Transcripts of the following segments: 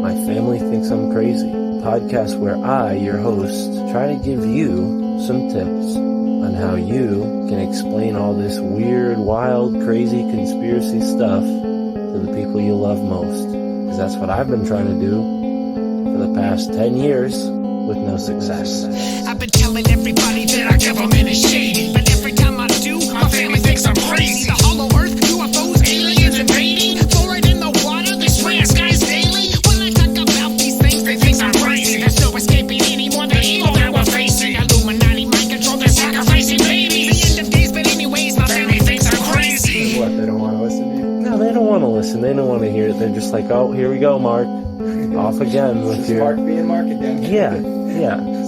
My Family Thinks I'm Crazy, a podcast where I, your host, try to give you some tips on how you can explain all this weird, wild, crazy conspiracy stuff to the people you love most. Because that's what I've been trying to do for the past 10 years with no success. I've been telling everybody that our government is shady, but every time I do, my family thinks I'm crazy. The hollow earth, UFOs, aliens invading, fluoride in the water, they spray our skies daily. When I talk about these things, they think I'm crazy. There's no escaping anymore the evil that we're facing. Illuminati mind control, they're sacrificing babies. The end of days, but anyways, my family thinks I'm crazy. What, they don't want to listen to you? No, they don't want to listen. They don't want to hear it. They're just like, oh, here we go, Mark. Off again with your... Mark being Mark again. Yeah.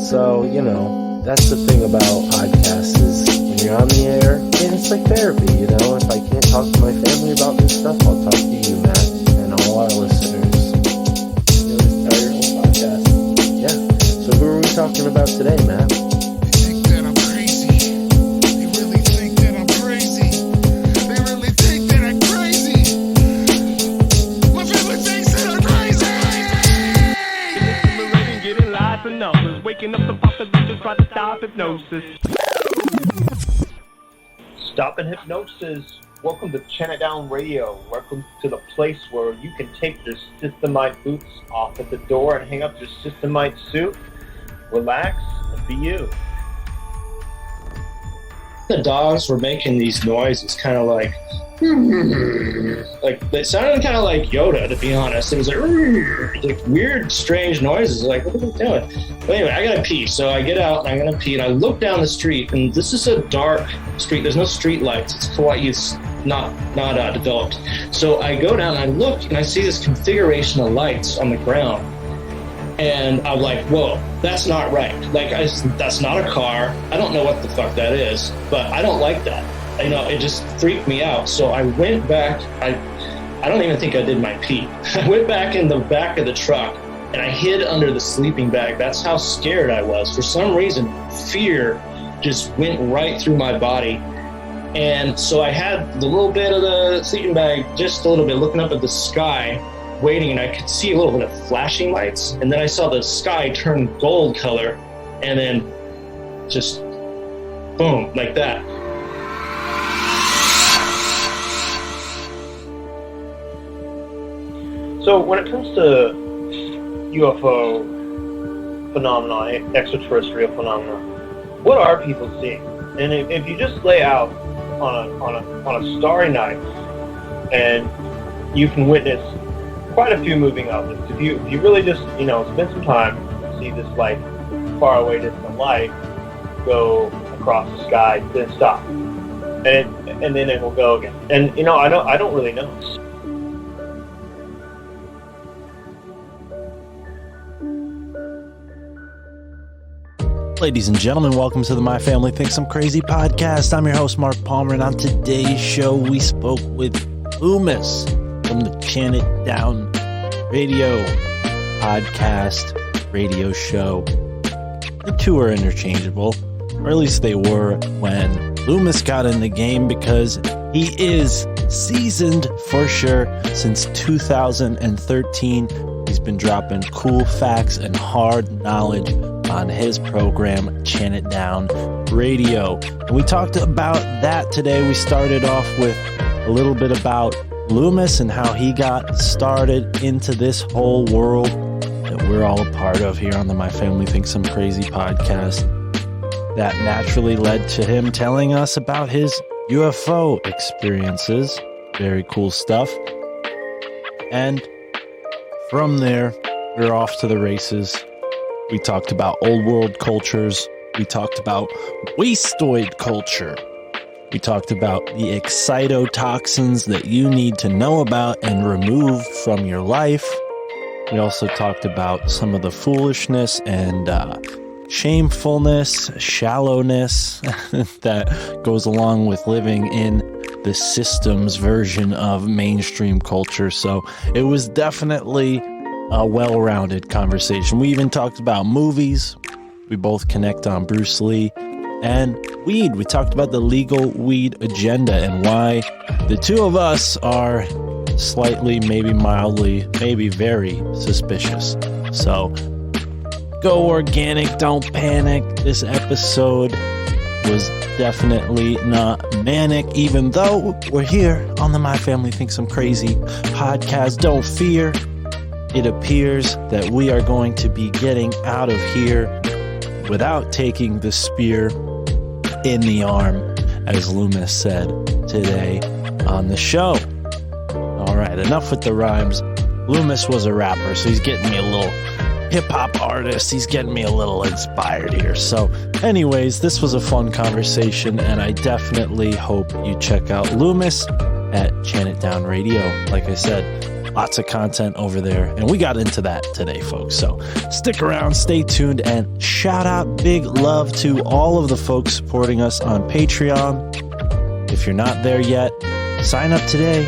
So, that's the thing about podcasts is when you're on the air, and it's like therapy, If I can't talk to my family about this stuff, I'll talk to you, Matt, and all our listeners. You always start your own podcast. Yeah. So who are we talking about today, Matt? They think that I'm crazy. They really think that I'm crazy. They really think that I'm crazy. My family thinks that I'm crazy. Simulating, getting lies and numbers. Waking up the population, trying to stop hypnosis. Stopping hypnosis. Welcome to Chant It Down Radio. Welcome to the place where you can take your systemite boots off at the door and hang up your systemite suit. Relax and be you. The dogs were making these noises, kind of like it sounded kind of like Yoda, to be honest. It was like weird, strange noises. Like, what are they doing? But anyway, I gotta pee, so I get out and I'm gonna pee, and I look down the street, and this is a dark street. There's no street lights. It's Kauai. It's not developed. So I go down and I look, and I see this configuration of lights on the ground, and I'm like, whoa, that's not right. That's not a car. I don't know what the fuck that is, but I don't like that. It just freaked me out. So I went back. I don't even think I did my pee. I went back in the back of the truck and I hid under the sleeping bag. That's how scared I was. For some reason, fear just went right through my body. And so I had the little bit of the sleeping bag, just a little bit, looking up at the sky, waiting, and I could see a little bit of flashing lights. And then I saw the sky turn gold color, and then just boom, like that. So when it comes to UFO phenomena, extraterrestrial phenomena, what are people seeing? And if you just lay out on a starry night, and you can witness quite a few moving objects. If you really just spend some time and see this far away distant light go across the sky, then stop, and then it will go again. And I don't really know. Ladies and gentlemen, welcome to the My Family Thinks I'm Crazy podcast. I'm your host, Mark Palmer, and on today's show, we spoke with Luemas from the Chant It Down Radio podcast, radio show. The two are interchangeable, or at least they were when Luemas got in the game, because he is seasoned for sure. Since 2013, he's been dropping cool facts and hard knowledge on his program, Chant It Down Radio. And we talked about that today. We started off with a little bit about Luemas and how he got started into this whole world that we're all a part of here on the My Family Thinks I'm Crazy podcast. That naturally led to him telling us about his UFO experiences. Very cool stuff. And from there, we're off to the races. We talked about old world cultures. We talked about Wasteoid Culture. We talked about the Excitotoxins that you need to know about and remove from your life. We also talked about some of the foolishness and shamefulness, shallowness that goes along with living in the systems version of mainstream culture. So it was definitely a well-rounded conversation. We even talked about movies. We both connect on Bruce Lee and weed. We talked about the legal weed agenda and why the two of us are slightly, maybe mildly, maybe very suspicious. So go organic, don't panic. This episode was definitely not manic, even though we're here on the My Family Thinks I'm Crazy podcast. Don't fear. It appears that we are going to be getting out of here without taking the spear in the arm, as Luemas said today on the show. All right, enough with the rhymes. Luemas was a rapper, so he's getting me a little hip-hop artist. He's getting me a little inspired here. So anyways, this was a fun conversation, and I definitely hope you check out Luemas at Chant It Down Radio. Like I said, lots of content over there, and we got into that today, folks. So stick around, stay tuned, and shout out, big love to all of the folks supporting us on Patreon. If you're not there yet, sign up today,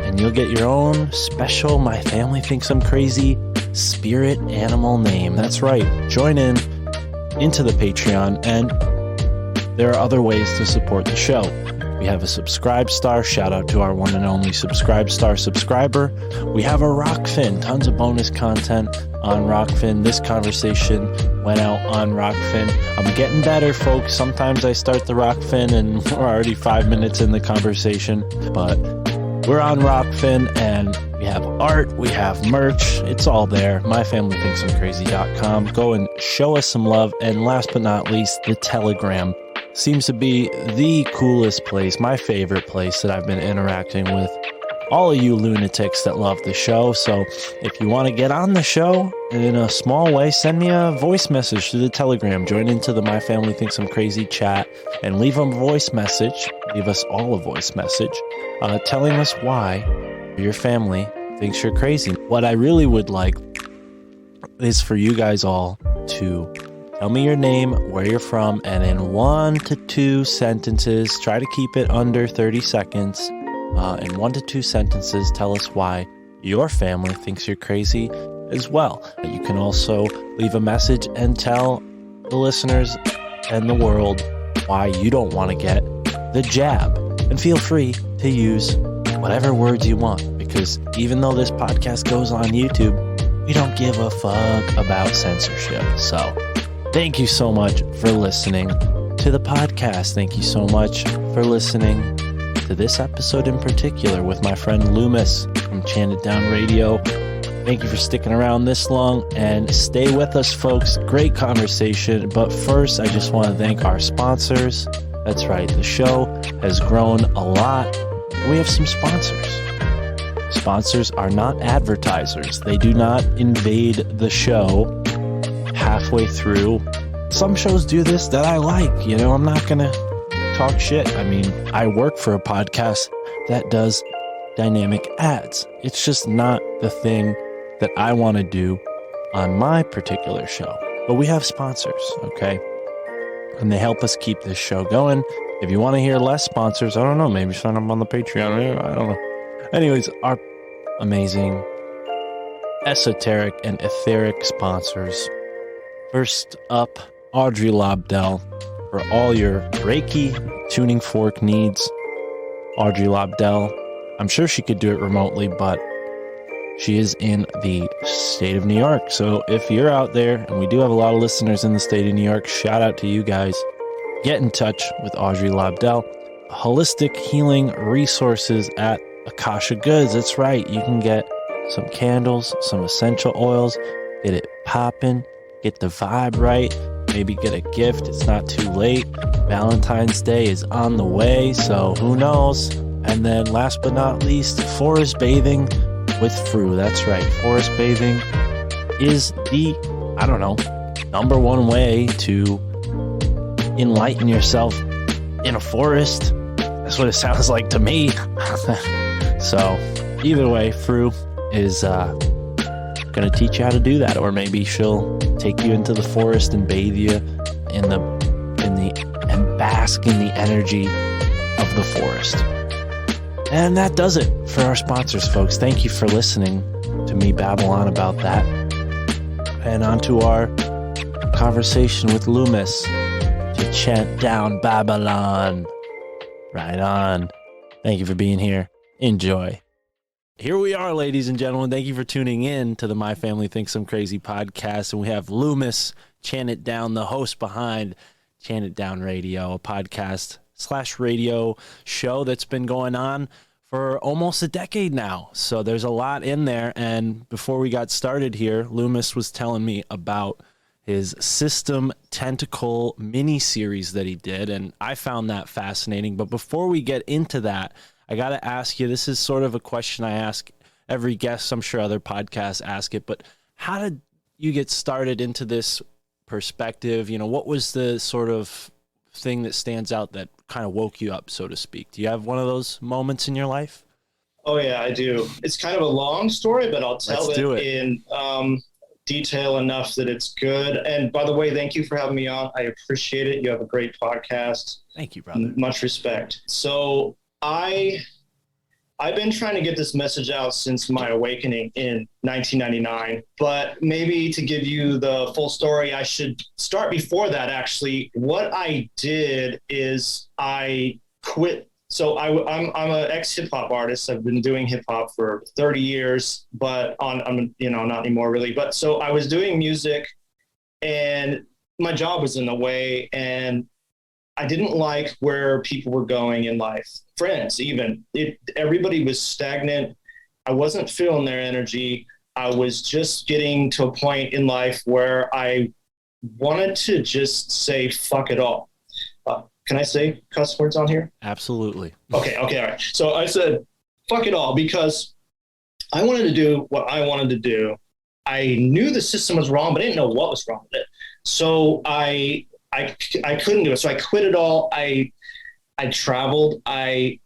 and you'll get your own special My Family Thinks I'm Crazy spirit animal name. That's right. Join into the Patreon, and there are other ways to support the show. We have a Subscribe Star. Shout out to our one and only Subscribe Star subscriber. We have a Rockfin. Tons of bonus content on Rockfin. This conversation went out on Rockfin. I'm getting better, folks. Sometimes I start the Rockfin and we're already 5 minutes in the conversation. But we're on Rockfin, and we have art. We have merch. It's all there. MyFamilyThinksI'mCrazy.com. Go and show us some love. And last but not least, the Telegram seems to be the coolest place, my favorite place that I've been interacting with all of you lunatics that love the show. So if you want to get on the show in a small way, send me a voice message through the Telegram. Join into the My Family Thinks I'm Crazy chat and leave a voice message. Leave us all a voice message telling us why your family thinks you're crazy. What I really would like is for you guys all to tell me your name, where you're from, and in 1 to 2 sentences, try to keep it under 30 seconds. In 1 to 2 sentences, tell us why your family thinks you're crazy as well. You can also leave a message and tell the listeners and the world why you don't want to get the jab. And feel free to use whatever words you want, because even though this podcast goes on YouTube, we don't give a fuck about censorship. So thank you so much for listening to the podcast. Thank you so much for listening to this episode in particular with my friend Luemas from Chant It Down Radio. Thank you for sticking around this long, and stay with us, folks. Great conversation. But first, I just want to thank our sponsors. That's right, the show has grown a lot. We have some sponsors. Sponsors are not advertisers. They do not invade the show halfway through. Some shows do this that I like. I'm not going to talk shit. I mean, I work for a podcast that does dynamic ads. It's just not the thing that I want to do on my particular show. But we have sponsors, okay? And they help us keep this show going. If you want to hear less sponsors, I don't know, maybe sign up on the Patreon. I don't know. Anyways, our amazing esoteric and etheric sponsors. First up, Audrey Lobdell, for all your Reiki tuning fork needs. Audrey Lobdell, I'm sure she could do it remotely, but she is in the state of New York. So if you're out there, and we do have a lot of listeners in the state of New York, shout out to you guys. Get in touch with Audrey Lobdell. Holistic healing resources at Akasha Goods. That's right. You can get some candles, some essential oils, get it popping, get the vibe right, maybe get a gift. It's not too late. Valentine's Day is on the way, so who knows? And then last but not least, forest bathing with Fru. That's right. Forest bathing is the, number one way to enlighten yourself in a forest. That's what it sounds like to me. So either way, Fru is going to teach you how to do that, or maybe she'll take you into the forest and bathe you in the and bask in the energy of the forest. And that does it for our sponsors, folks. Thank you for listening to me babble on about that. And on to our conversation with Luemas to chant down Babylon. Right on. Thank you for being here. Enjoy. Here we are, ladies and gentlemen. Thank you for tuning in to the My Family Thinks I'm Crazy podcast. And we have Luemas, Chant It Down, the host behind Chant It Down Radio, a podcast / radio show that's been going on for almost a decade now. So there's a lot in there. And before we got started here, Luemas was telling me about his System Tentacle mini-series that he did, and I found that fascinating. But before we get into that, I got to ask you, this is sort of a question I ask every guest. I'm sure other podcasts ask it, but how did you get started into this perspective? You know, what was the sort of thing that stands out that kind of woke you up, so to speak? Do you have one of those moments in your life? Oh, yeah, I do. It's kind of a long story, but I'll tell it in detail enough that it's good. And by the way, thank you for having me on. I appreciate it. You have a great podcast. Thank you, brother. Much respect. So I've been trying to get this message out since my awakening in 1999, but maybe to give you the full story, I should start before that. Actually, what I did is I quit. So I'm an ex-hip hop artist. I've been doing hip hop for 30 years, but I'm not anymore really. But so I was doing music and my job was in the way, and I didn't like where people were going in life. Friends, even. Everybody was stagnant. I wasn't feeling their energy. I was just getting to a point in life where I wanted to just say, fuck it all. Can I say cuss words on here? Absolutely. Okay, all right. So I said, fuck it all, because I wanted to do what I wanted to do. I knew the system was wrong, but I didn't know what was wrong with it. So I couldn't do it. So I quit it all. I traveled. I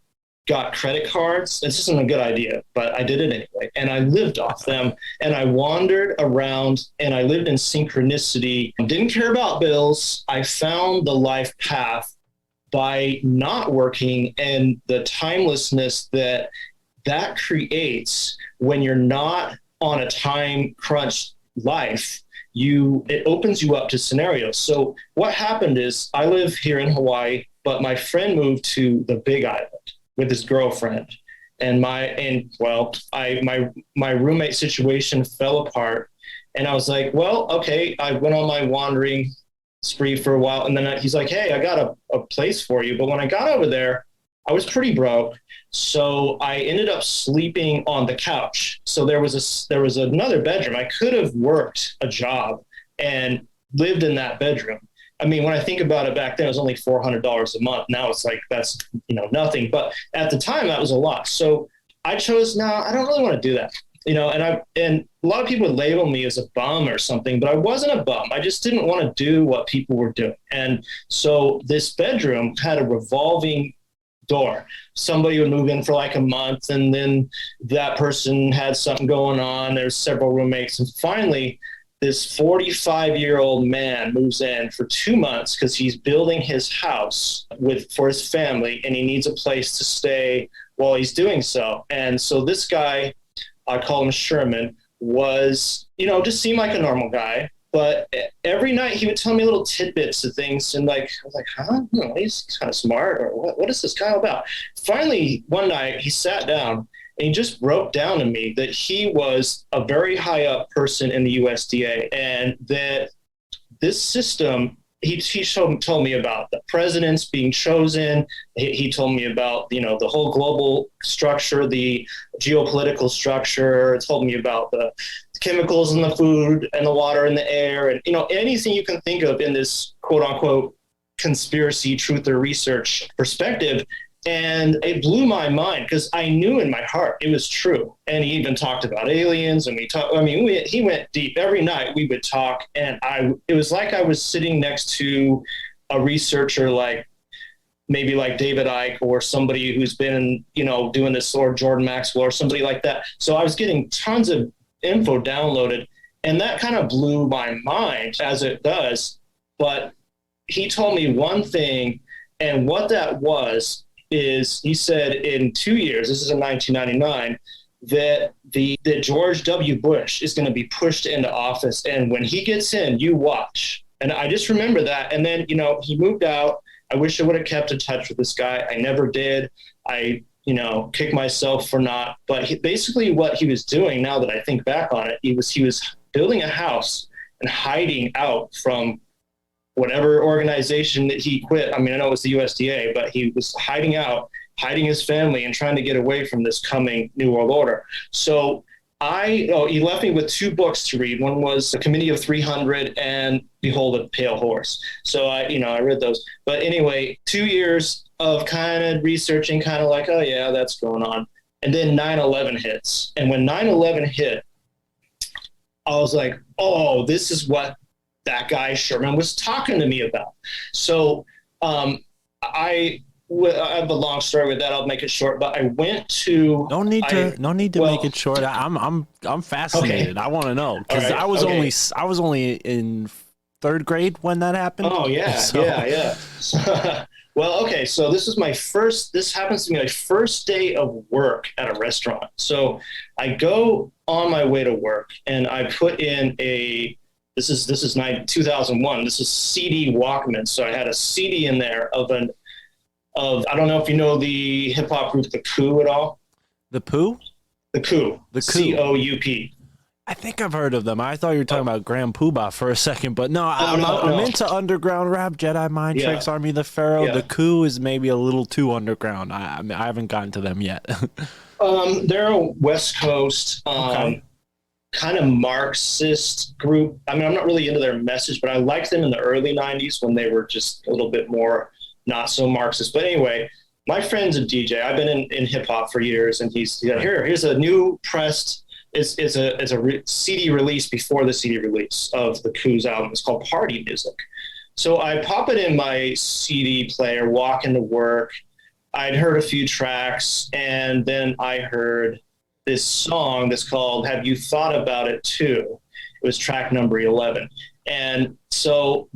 got credit cards. This isn't a good idea, but I did it anyway. And I lived off them, and I wandered around, and I lived in synchronicity. Didn't care about bills. I found the life path by not working, and the timelessness that creates when you're not on a time crunch life. It opens you up to scenarios. So what happened is I live here in Hawaii, but my friend moved to the Big Island with his girlfriend, and my roommate situation fell apart. And I was like, well, okay. I went on my wandering spree for a while, and then he's like, hey, I got a place for you. But when I got over there, I was pretty broke. So I ended up sleeping on the couch. So there was another bedroom. I could have worked a job and lived in that bedroom. I mean, when I think about it, back then it was only $400 a month. Now it's like, that's, nothing. But at the time that was a lot. So I chose, I don't really want to do that. And a lot of people would label me as a bum or something, but I wasn't a bum. I just didn't want to do what people were doing. And so this bedroom had a revolving door. Somebody would move in for like a month, and then that person had something going on. There's several roommates. And finally, this 45-year-old man moves in for 2 months because he's building his house for his family, and he needs a place to stay while he's doing so. And so this guy, I call him Sherman, was, just seemed like a normal guy. But every night he would tell me little tidbits of things, and I was like, huh? He's kind of smart, or what is this guy about? Finally, one night he sat down and he just broke down to me that he was a very high up person in the USDA, and that this system, he told me about the presidents being chosen. He told me about, the whole global structure, the geopolitical structure. It told me about the chemicals in the food and the water and the air, and anything you can think of in this quote unquote conspiracy truth or research perspective. And it blew my mind, because I knew in my heart it was true. And he even talked about aliens, and he went deep. Every night we would talk, and it was like I was sitting next to a researcher, maybe like David Icke, or somebody who's been, doing this, or Jordan Maxwell, or somebody like that. So I was getting tons of info downloaded, and that kind of blew my mind, as it does. But he told me one thing, and what that was is, he said in 2 years, this is in 1999, that George W. Bush is going to be pushed into office, and when he gets in, you watch. And I just remember that. And then, he moved out. I wish I would have kept in touch with this guy. I never did. I kick myself for not, but basically what he was doing, now that I think back on it, he was building a house and hiding out from whatever organization that he quit. I mean, I know it was the USDA, but he was hiding his family and trying to get away from this coming New World Order. So he left me with 2 books to read. One was A Committee of 300 and Behold a Pale Horse. So I read those. But anyway, 2 years of kind of researching, kind of like, oh yeah, that's going on. And then 9/11 hits. And when 9/11 hit, I was like, oh, this is what that guy Sherman was talking to me about. So I have a long story with that. I'll make it short, but I went to. No need to make it short. I'm fascinated. Okay. I want to know because Right. I was only in 3rd grade when that happened. Oh yeah, So- yeah. Well, okay. So this happens to be my first day of work at a restaurant. So I go on my way to work and I put in this is 2001. This is CD Walkman. So I had a CD in there of I don't know if you know the hip hop group The Coup at all. The Pooh? The Coup. The Coup. COUP. I think I've heard of them. I thought you were talking about Grand Poobah for a second, but no, I'm no. into underground rap, Jedi Mind Yeah. Tricks, Army of the Pharaoh. Yeah. The Coup is maybe a little too underground. I haven't gotten to them yet. They're a West Coast Okay. kind of Marxist group. I mean, I'm not really into their message, but I liked them in the early 90s when they were just a little bit more not so Marxist. But anyway, my friend's a DJ. I've been in hip hop for years, and he's here's a new pressed. It's a CD release before the CD release of the Coup's album. It's called Party Music. So I pop it in my CD player, walk into work. I'd heard a few tracks, and then I heard this song that's called Have You Thought About It Too? It was track number 11. And so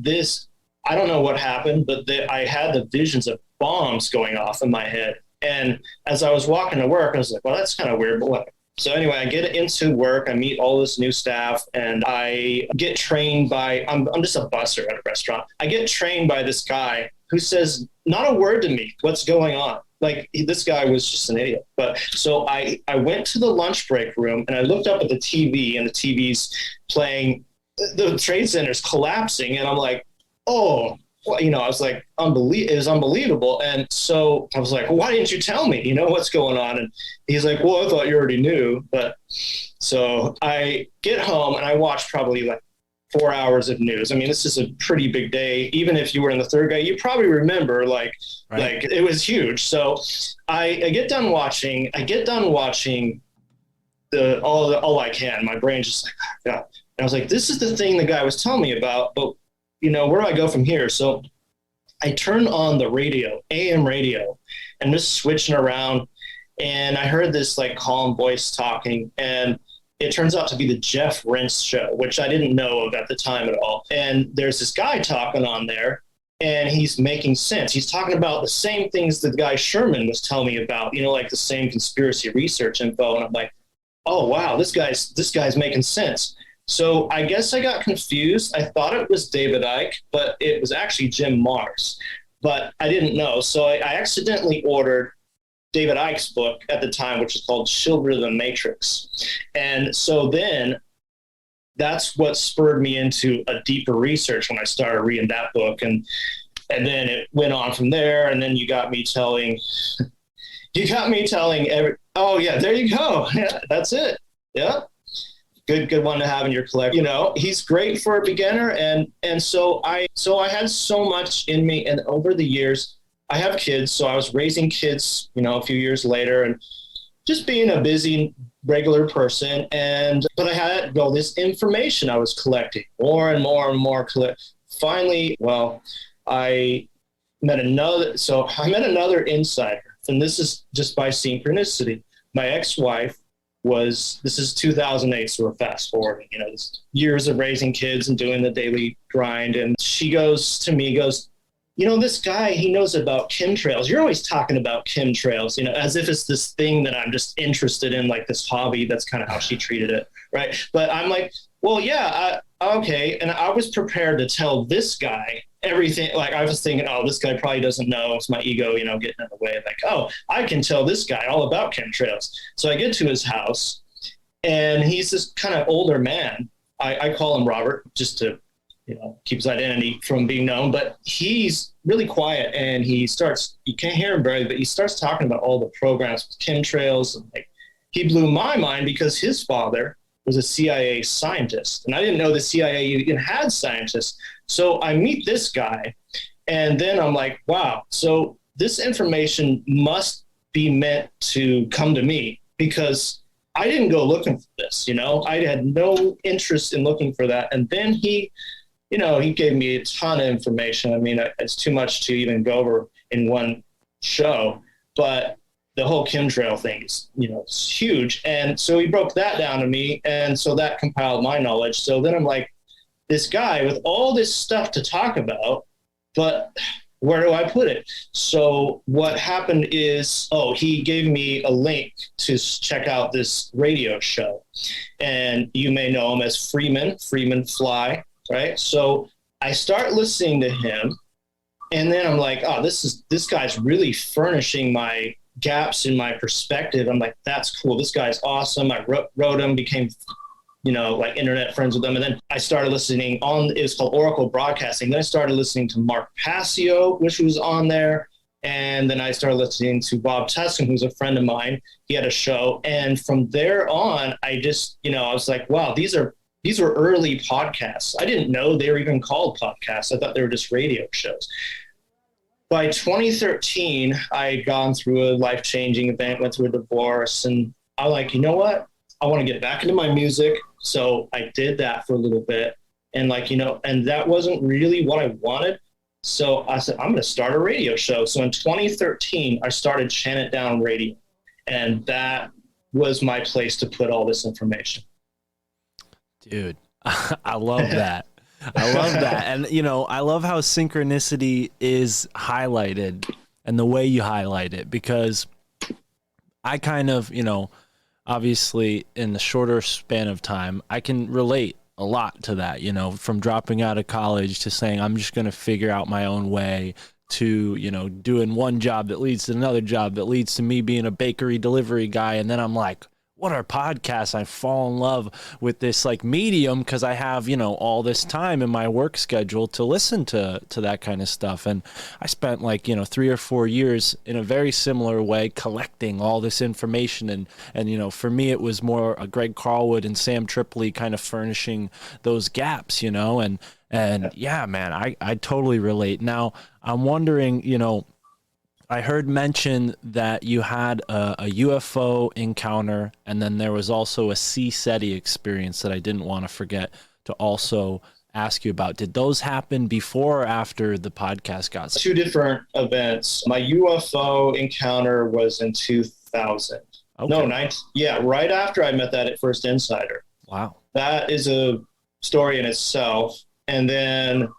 I don't know what happened, but I had the visions of bombs going off in my head. And as I was walking to work, I was like, well, that's kind of weird, but what? So anyway, I get into work, I meet all this new staff, and I get trained by, I'm just a busser at a restaurant. I get trained by this guy who says not a word to me, what's going on. Like, this guy was just an idiot. But so I went to the lunch break room and I looked up at the TV, and the TV's playing, the Trade Center's collapsing. And I'm like, oh, well, I was like, it was unbelievable. And so I was like, well, why didn't you tell me, what's going on? And he's like, well, I thought you already knew. But so I get home and I watch probably like 4 hours of news. I mean, this is a pretty big day. Even if you were in the 3rd grade, you probably remember right. Like it was huge. So I get done watching all I can. My brain's just like, oh, God. And I was like, this is the thing the guy was telling me about, but where do I go from here? So I turn on the radio, AM radio, and just switching around. And I heard this like calm voice talking, and it turns out to be the Jeff Rentz show, which I didn't know of at the time at all. And there's this guy talking on there, and he's making sense. He's talking about the same things the guy Sherman was telling me about, like the same conspiracy research info. And I'm like, oh wow, this guy's making sense. So I guess I got confused. I thought it was David Icke, but it was actually Jim Marrs. But I didn't know. So I accidentally ordered David Icke's book at the time, which is called Children of the Matrix. And so then that's what spurred me into a deeper research when I started reading that book. And then it went on from there. And then you got me telling oh yeah, there you go. Yeah, that's it. Yeah. Good one to have in your collection. He's great for a beginner. And so I had so much in me, and over the years I have kids. So I was raising kids, a few years later, and just being a busy regular person. But I had all this information I was collecting more and more and more. Finally, I met another insider, and this is just by synchronicity. My ex-wife this is 2008, so we're fast forwarding, years of raising kids and doing the daily grind. And she goes to me, this guy, he knows about chemtrails. You're always talking about chemtrails, as if it's this thing that I'm just interested in, like this hobby. That's kind of how she treated it, right? But I'm like, well, yeah, okay. And I was prepared to tell this guy everything. Like, I was thinking, oh, this guy probably doesn't know. It's my ego, getting in the way. Like, oh, I can tell this guy all about chemtrails. So I get to his house, and he's this kind of older man. I call him Robert just to, keep his identity from being known. But he's really quiet, and you can't hear him barely, but he starts talking about all the programs with chemtrails. And like, he blew my mind because his father was a CIA scientist. And I didn't know the CIA even had scientists. So I meet this guy, and then I'm like, wow, so this information must be meant to come to me, because I didn't go looking for this, I had no interest in looking for that. And then he gave me a ton of information. I mean, it's too much to even go over in one show, but the whole chemtrail thing is, it's huge. And so he broke that down to me. And so that compiled my knowledge. So then I'm like, this guy with all this stuff to talk about, but where do I put it? So what happened is, he gave me a link to check out this radio show. And you may know him as Freeman Fly, right? So I start listening to him, and then I'm like, oh, this guy's really furnishing my gaps in my perspective. I'm like, that's cool. This guy's awesome. I wrote him, became like internet friends with them. And then I started listening it was called Oracle Broadcasting. Then I started listening to Mark Passio, which was on there. And then I started listening to Bob Tuscan, who's a friend of mine. He had a show. And from there on, I just, I was like, wow, these were early podcasts. I didn't know they were even called podcasts. I thought they were just radio shows. By 2013, I had gone through a life-changing event, went through a divorce, and I'm like, you know what? I want to get back into my music. So I did that for a little bit. And and that wasn't really what I wanted. So I said, I'm going to start a radio show. So in 2013, I started Chant It Down Radio. And that was my place to put all this information. Dude, I love that. I love that. And, I love how synchronicity is highlighted and the way you highlight it, because I kind of, obviously in the shorter span of time, I can relate a lot to that, from dropping out of college to saying, I'm just going to figure out my own way, to, doing one job that leads to another job that leads to me being a bakery delivery guy. And then I'm like, what are podcasts? I fall in love with this medium, because I have, all this time in my work schedule to listen to that kind of stuff. And I spent 3 or 4 years in a very similar way collecting all this information. And for me, it was more a Greg Carlwood and Sam Tripoli kind of furnishing those gaps, and yeah, man, I totally relate. Now, I'm wondering, I heard mention that you had a UFO encounter, and then there was also a CSETI experience that I didn't want to forget to also ask you about. Did those happen before or after the podcast got started? Two different events. My UFO encounter was in 2000. Okay. No, right after I met that first insider. Wow. That is a story in itself. And then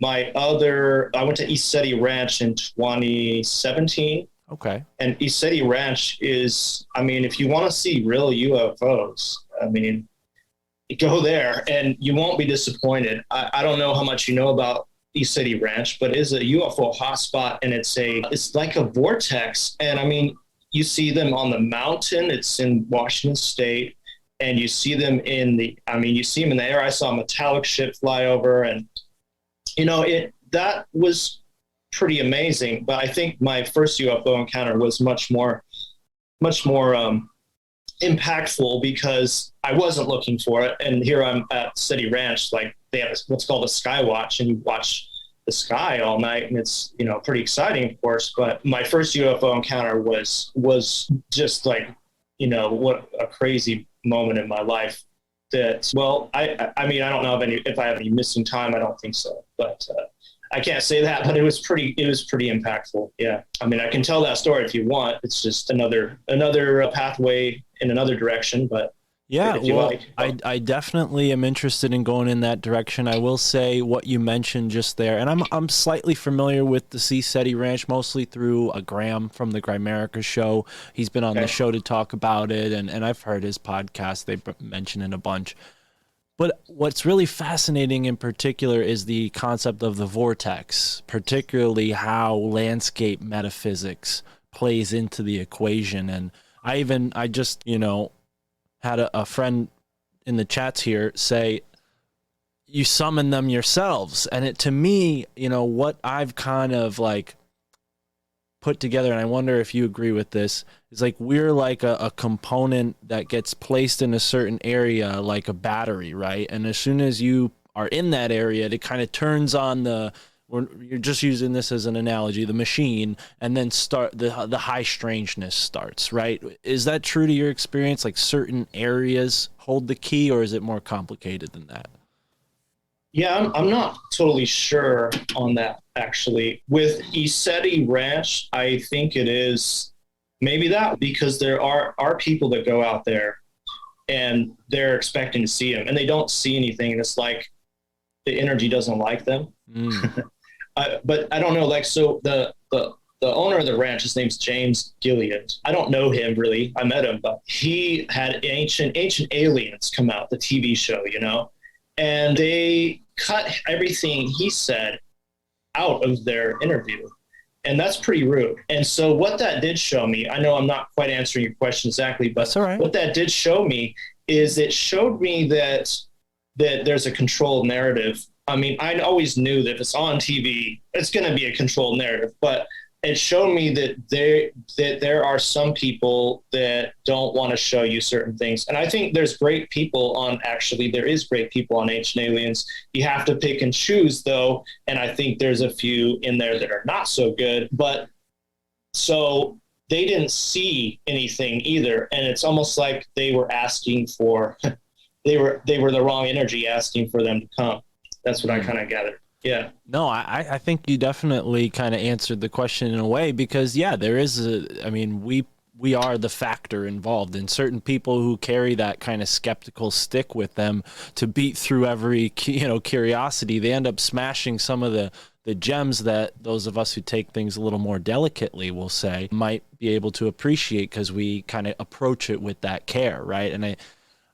I went to EastSETI Ranch in 2017. Okay. And EastSETI Ranch is, if you want to see real UFOs, go there and you won't be disappointed. I don't know how much you know about EastSETI Ranch, but it is a UFO hotspot, and it's like a vortex. And you see them on the mountain. It's in Washington State, and you see them you see them in the air. I saw a metallic ship fly over, and that was pretty amazing. But I think my first UFO encounter was much more impactful, because I wasn't looking for it. And here I'm at City Ranch, they have what's called a sky watch, and you watch the sky all night, and it's, pretty exciting, of course. But my first UFO encounter was just what a crazy moment in my life. That, well, I don't know if I have any missing time. I don't think so, but I can't say that. But it was pretty impactful. Yeah, I can tell that story if you want. It's just another pathway in another direction. But yeah, well, I definitely am interested in going in that direction. I will say what you mentioned just there, and I'm slightly familiar with the CSETI Ranch, mostly through a Graham from the Grimerica show. He's been on the show to talk about it, and I've heard his podcast. They mention it a bunch. But what's really fascinating in particular is the concept of the vortex, particularly how landscape metaphysics plays into the equation. And I just, had a friend in the chats here say, you summon them yourselves. And it, to me, what I've kind of like put together, and I wonder if you agree with this, is like we're like a component that gets placed in a certain area, like a battery, right? And as soon as you are in that area, it kind of turns on you're just using this as an analogy, the machine, and then the high strangeness starts, right? Is that true to your experience? Like certain areas hold the key, or is it more complicated than that? Yeah, I'm not totally sure on that, actually. With CSETI Ranch, I think it is maybe that, because there are people that go out there and they're expecting to see him and they don't see anything. And it's like the energy doesn't like them. But I don't know, like, so the owner of the ranch, his name's James Gilliard. I don't know him really. I met him, but he had Ancient Aliens come out, the TV show, and they cut everything he said out of their interview. And that's pretty rude. And so what that did show me, I know I'm not quite answering your question exactly, but that's all right. What that did show me is it showed me that there's a controlled narrative. I mean, I always knew that if it's on TV, it's going to be a controlled narrative, but it showed me that there are some people that don't want to show you certain things. And I think there is great people on Ancient Aliens. You have to pick and choose, though. And I think there's a few in there that are not so good. But so they didn't see anything either. And it's almost like they were asking for, they were the wrong energy asking for them to come. That's what I kind of gathered. Yeah. No, I think you definitely kind of answered the question in a way, because there is we are the factor involved, and certain people who carry that kind of skeptical stick with them to beat through every, curiosity, they end up smashing some of the gems that those of us who take things a little more delicately, will say, might be able to appreciate, because we kind of approach it with that care. Right. And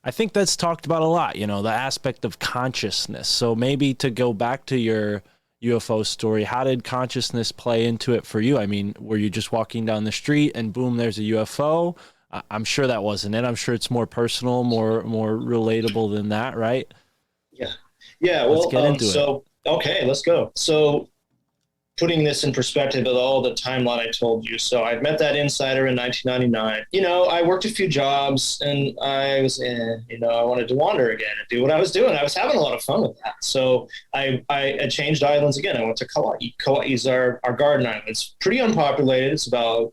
I think that's talked about a lot, the aspect of consciousness. So maybe to go back to your UFO story, how did consciousness play into it for you? I mean, were you just walking down the street and boom, there's a UFO? I'm sure that wasn't it. I'm sure it's more personal, more relatable than that, right? Yeah. Yeah. Well, let's get into it. Okay, let's go. So putting this in perspective of all the timeline I told you. So I met that insider in 1999. I worked a few jobs and I was, I wanted to wander again and do what I was doing. I was having a lot of fun with that. So I changed islands again. I went to Kauai. Kauai is our garden island. It's pretty unpopulated. It's about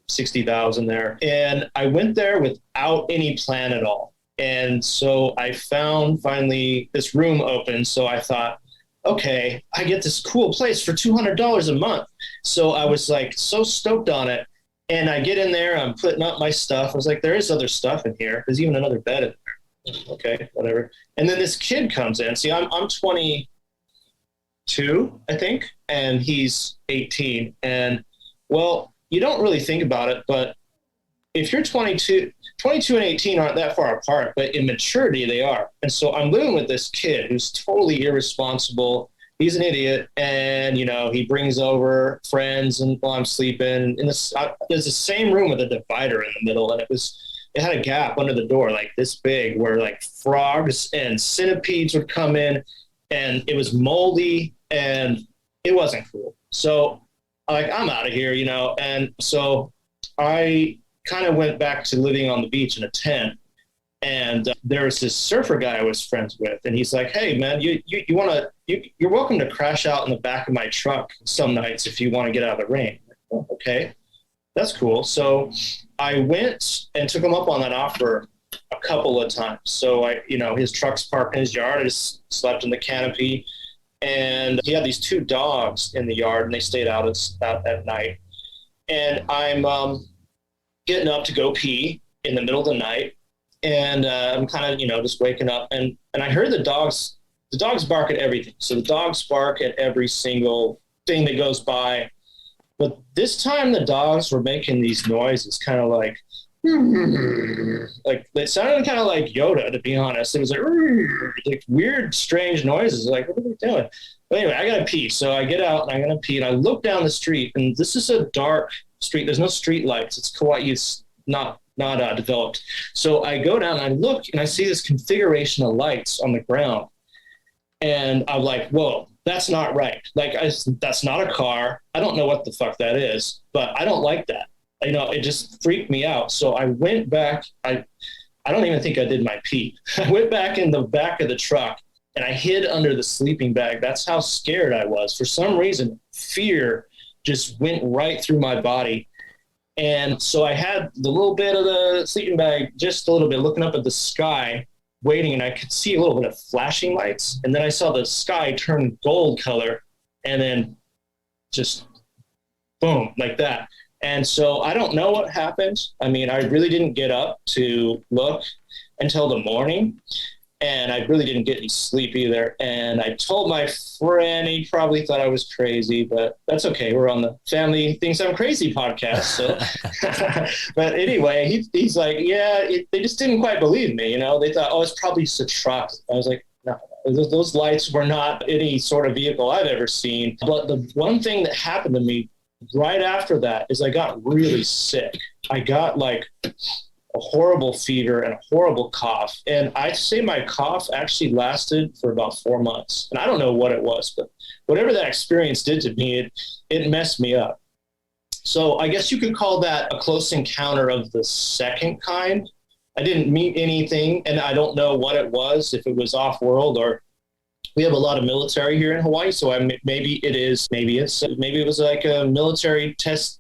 60,000 there. And I went there without any plan at all. And so I found finally this room open. So I thought, okay, I get this cool place for $200 a month. So I was like so stoked on it. And I get in there, I'm putting up my stuff. I was like, there is other stuff in here. There's even another bed in there. Okay, whatever. And then this kid comes in. See, I'm 22, I think, and he's 18. And well, you don't really think about it, but if you're 22 and 18 aren't that far apart, but in maturity they are. And so I'm living with this kid who's totally irresponsible. He's an idiot, and he brings over friends, and while I'm sleeping, and there's the same room with a divider in the middle, and it had a gap under the door like this big, where like frogs and centipedes would come in, and it was moldy, and it wasn't cool. So I'm out of here, and so I kind of went back to living on the beach in a tent, and there was this surfer guy I was friends with, and he's like, hey man, you're welcome to crash out in the back of my truck some nights if you want to get out of the rain. Oh, okay, that's cool. So I went and took him up on that offer a couple of times. So his truck's parked in his yard. I just slept in the canopy, and he had these two dogs in the yard, and they stayed out at night. And I'm getting up to go pee in the middle of the night, and I'm kind of just waking up, and I heard the dogs bark at everything. So the dogs bark at every single thing that goes by, but this time the dogs were making these noises kind of like like it sounded kind of like Yoda, to be honest. It was like weird, strange noises. Like, what are they doing? But anyway, I gotta pee, so I get out and I'm gonna pee, and I look down the street, and this is a dark street. There's no street lights. It's Kauai. It's not developed. So I go down and I look, and I see this configuration of lights on the ground, and I'm like, whoa, that's not right. Like, that's not a car. I don't know what the fuck that is, but I don't like that. You know, it just freaked me out. So I went back. I don't even think I did my pee. I went back in the back of the truck and I hid under the sleeping bag. That's how scared I was. For some reason, fear just went right through my body. And so I had the little bit of the sleeping bag, just a little bit, looking up at the sky, waiting, and I could see a little bit of flashing lights. And then I saw the sky turn gold color and then just boom, like that. And so I don't know what happened. I mean, I really didn't get up to look until the morning, and I really didn't get any sleep either. And I told my friend, he probably thought I was crazy, but that's okay. We're on the Family Thinks I'm Crazy podcast. So, but anyway, he's like, yeah, they just didn't quite believe me. You know, they thought, oh, it's probably just a truck. I was like, no, those lights were not any sort of vehicle I've ever seen. But the one thing that happened to me right after that is I got really sick. I got like a horrible fever and a horrible cough. And I'd say my cough actually lasted for about 4 months. And I don't know what it was, but whatever that experience did to me, it messed me up. So I guess you could call that a close encounter of the second kind. I didn't meet anything, and I don't know what it was, if it was off-world or we have a lot of military here in Hawaii, so maybe it was like a military test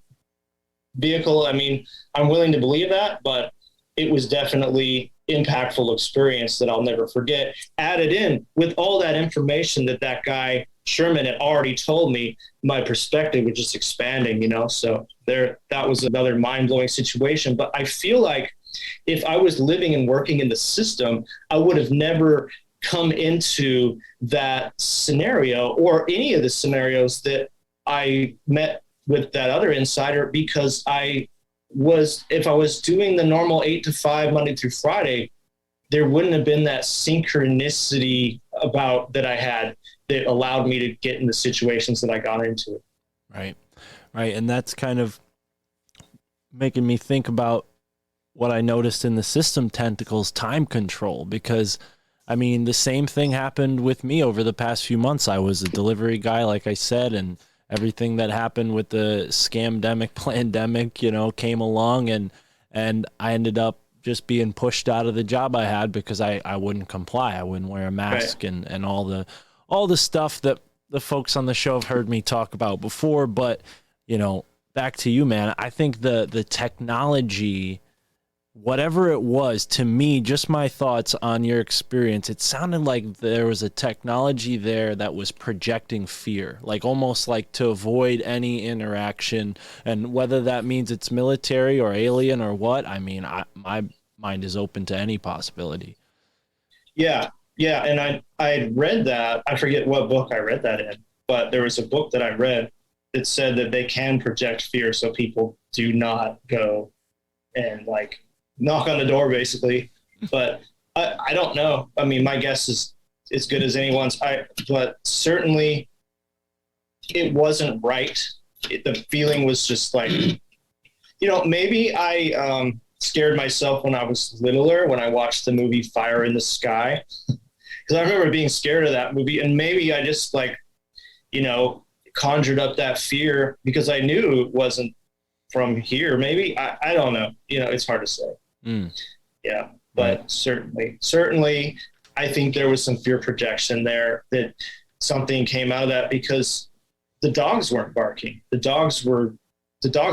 vehicle. I mean, I'm willing to believe that, but it was definitely impactful experience that I'll never forget. Added in with all that information that guy Sherman had already told me, my perspective was just expanding, you know. So that was another mind-blowing situation. But I feel like if I was living and working in the system, I would have never come into that scenario or any of the scenarios that I met with that other insider, because if I was doing the normal 8 to 5 Monday through Friday, there wouldn't have been that synchronicity about that I had that allowed me to get in the situations that I got into. Right. And that's kind of making me think about what I noticed in the system Tentacles, time control, because I mean, the same thing happened with me over the past few months. I was a delivery guy, like I said, and everything that happened with the scamdemic, pandemic, you know, came along, and I ended up just being pushed out of the job I had because I wouldn't comply. I wouldn't wear a mask, right, and all the stuff that the folks on the show have heard me talk about before. But, you know, back to you, man. I think the technology, whatever it was, to me, just my thoughts on your experience, it sounded like there was a technology there that was projecting fear, like almost like to avoid any interaction. And whether that means it's military or alien or what, I mean, my mind is open to any possibility. Yeah. And I had read that. I forget what book I read that in, but there was a book that I read that said that they can project fear, so people do not go and like knock on the door, basically. But I don't know. I mean, my guess is as good as anyone's. But certainly it wasn't right. The feeling was just like, you know, maybe I scared myself when I was littler, when I watched the movie Fire in the Sky. Because I remember being scared of that movie. And maybe I just like, you know, conjured up that fear because I knew it wasn't from here. Maybe. I don't know. You know, it's hard to say. Yeah, but certainly I think there was some fear projection there, that something came out of that, because the dogs weren't barking. The dogs were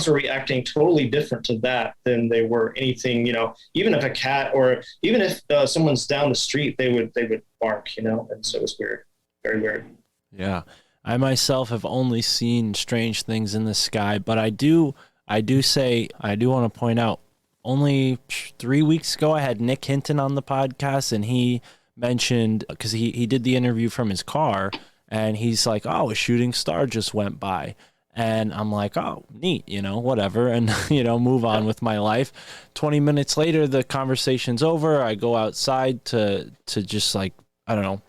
reacting totally different to that than they were anything, you know. Even if a cat, or even if someone's down the street, they would bark, you know. And so it was weird, very weird. Yeah, I myself have only seen strange things in the sky, but I do want to point out, only 3 weeks ago, I had Nick Hinton on the podcast, and he mentioned, because he did the interview from his car, and he's like, oh, a shooting star just went by. And I'm like, oh, neat, whatever. And, move on with my life. 20 minutes later, the conversation's over. I go outside to just like, I don't know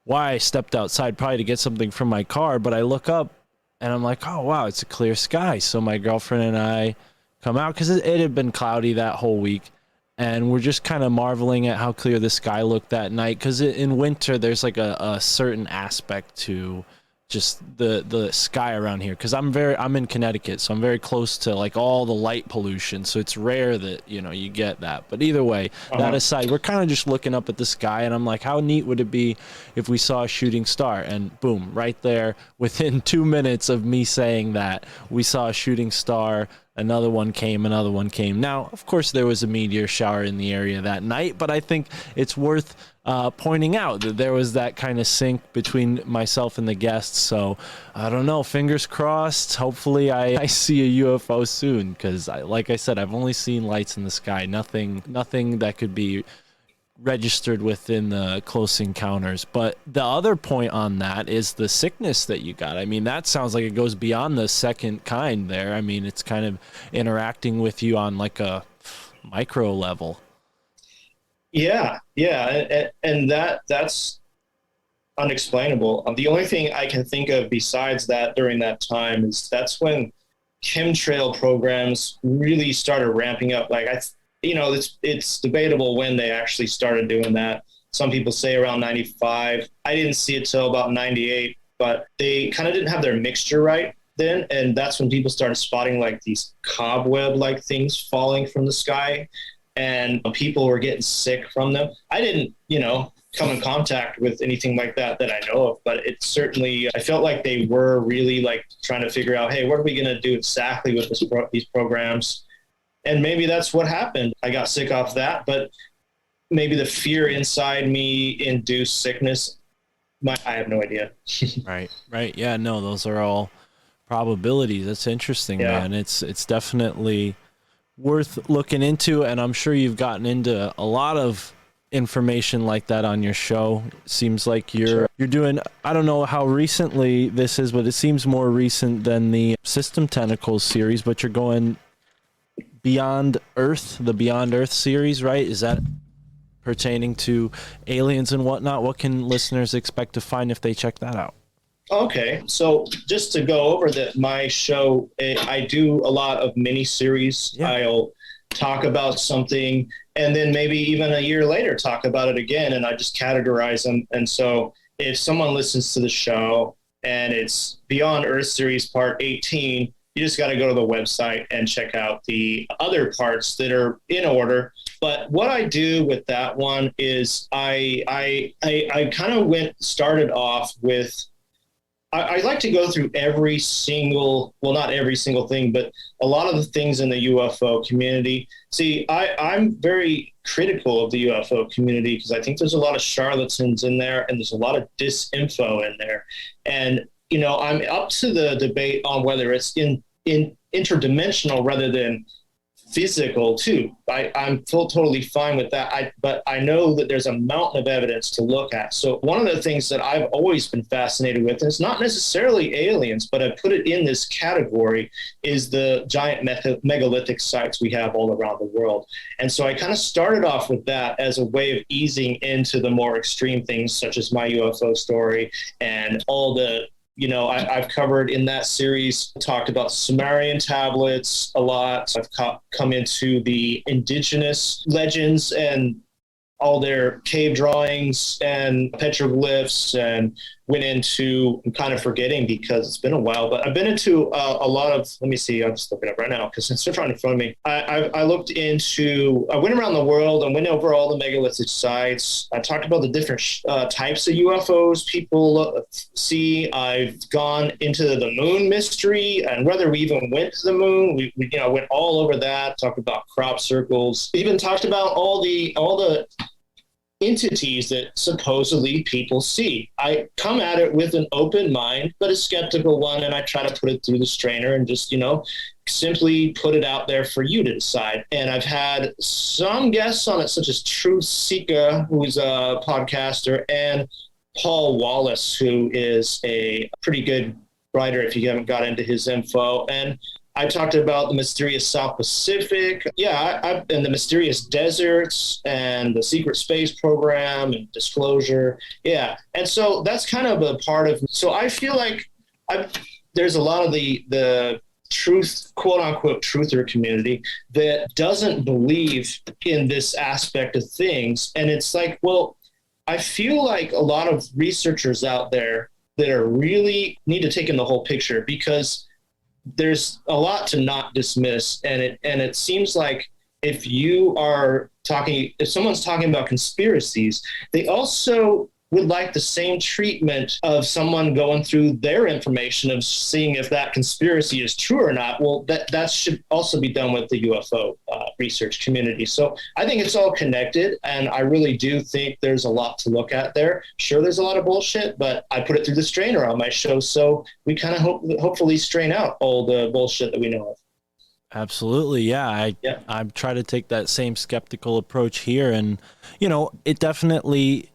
why I stepped outside, probably to get something from my car. But I look up and I'm like, oh, wow, it's a clear sky. So my girlfriend and I come out because it had been cloudy that whole week. And we're just kind of marveling at how clear the sky looked that night. Because in winter, there's like a certain aspect to just the sky around here, because I'm in Connecticut, so I'm very close to like all the light pollution, so it's rare that you get that. But either way, that aside, we're kind of just looking up at the sky, and I'm like, how neat would it be if we saw a shooting star? And boom, right there, within 2 minutes of me saying that, we saw a shooting star. Another one came. Now, of course, there was a meteor shower in the area that night, but I think it's worth pointing out that there was that kind of sync between myself and the guests. So I don't know, fingers crossed. Hopefully I see a UFO soon, because like I said, I've only seen lights in the sky, nothing that could be registered within the close encounters. But the other point on that is the sickness that you got. I mean, that sounds like it goes beyond the second kind there. I mean, it's kind of interacting with you on like a micro level. Yeah, and that's unexplainable. The only thing I can think of besides that during that time is that's when chemtrail programs really started ramping up. Like it's debatable when they actually started doing that. Some people say around 95. I didn't see it till about 98, but they kind of didn't have their mixture right then. And that's when people started spotting like these cobweb-like things falling from the sky, and people were getting sick from them. I didn't, come in contact with anything like that I know of, but it certainly, I felt like they were really like trying to figure out, hey, what are we going to do exactly with these programs? And maybe that's what happened. I got sick off that, but maybe the fear inside me induced sickness. I have no idea. Right. Yeah, no, those are all probabilities. That's interesting, man. It's definitely worth looking into, and I'm sure you've gotten into a lot of information like that on your show. Seems like you're doing, I don't know how recently this is, but it seems more recent than the System Tentacles series, but you're going Beyond Earth, the Beyond Earth series, right? Is that pertaining to aliens and whatnot? What can listeners expect to find if they check that out? Okay, so just to go over my show, I do a lot of mini-series. Yeah. I'll talk about something, and then maybe even a year later talk about it again, and I just categorize them. And so if someone listens to the show and it's Beyond Earth series part 18, you just got to go to the website and check out the other parts that are in order. But what I do with that one is I kind of started off with, I like to go through every single, well, not every single thing, but a lot of the things in the UFO community. See, I'm very critical of the UFO community because I think there's a lot of charlatans in there, and there's a lot of disinfo in there. And I'm up to the debate on whether it's in interdimensional rather than physical too. I'm totally fine with that. But I know that there's a mountain of evidence to look at. So one of the things that I've always been fascinated with, and it's not necessarily aliens, but I put it in this category, is the giant megalithic sites we have all around the world. And so I kind of started off with that as a way of easing into the more extreme things, such as my UFO story and all the I've covered in that series, talked about Sumerian tablets a lot. I've come into the indigenous legends and all their cave drawings and petroglyphs, and went into, I'm kind of forgetting because it's been a while, but I've been into a lot of, let me see, I'm just looking up right now because it's right in front of me. I went around the world and went over all the megalithic sites. I talked about the different types of UFOs people see. I've gone into the moon mystery and whether we even went to the moon. We went all over that, talked about crop circles, even talked about all the entities that supposedly people see. I come at it with an open mind, but a skeptical one, and I try to put it through the strainer and just, simply put it out there for you to decide. And I've had some guests on it, such as Truth Seeker, who's a podcaster, and Paul Wallace, who is a pretty good writer if you haven't got into his info. And I talked about the mysterious South Pacific, and the mysterious deserts and the secret space program and disclosure. Yeah. And so that's kind of a part of, so I feel like there's a lot of the truth, quote unquote, truther community that doesn't believe in this aspect of things. And it's like, well, I feel like a lot of researchers out there that are really need to take in the whole picture, because there's a lot to not dismiss. And it seems like if someone's talking about conspiracies, they also would like the same treatment of someone going through their information of seeing if that conspiracy is true or not. Well, that should also be done with the UFO research community. So I think it's all connected, and I really do think there's a lot to look at there. Sure, there's a lot of bullshit, but I put it through the strainer on my show, so we kind of hopefully strain out all the bullshit that we know of. Absolutely. Yeah. I try to take that same skeptical approach here, and, it definitely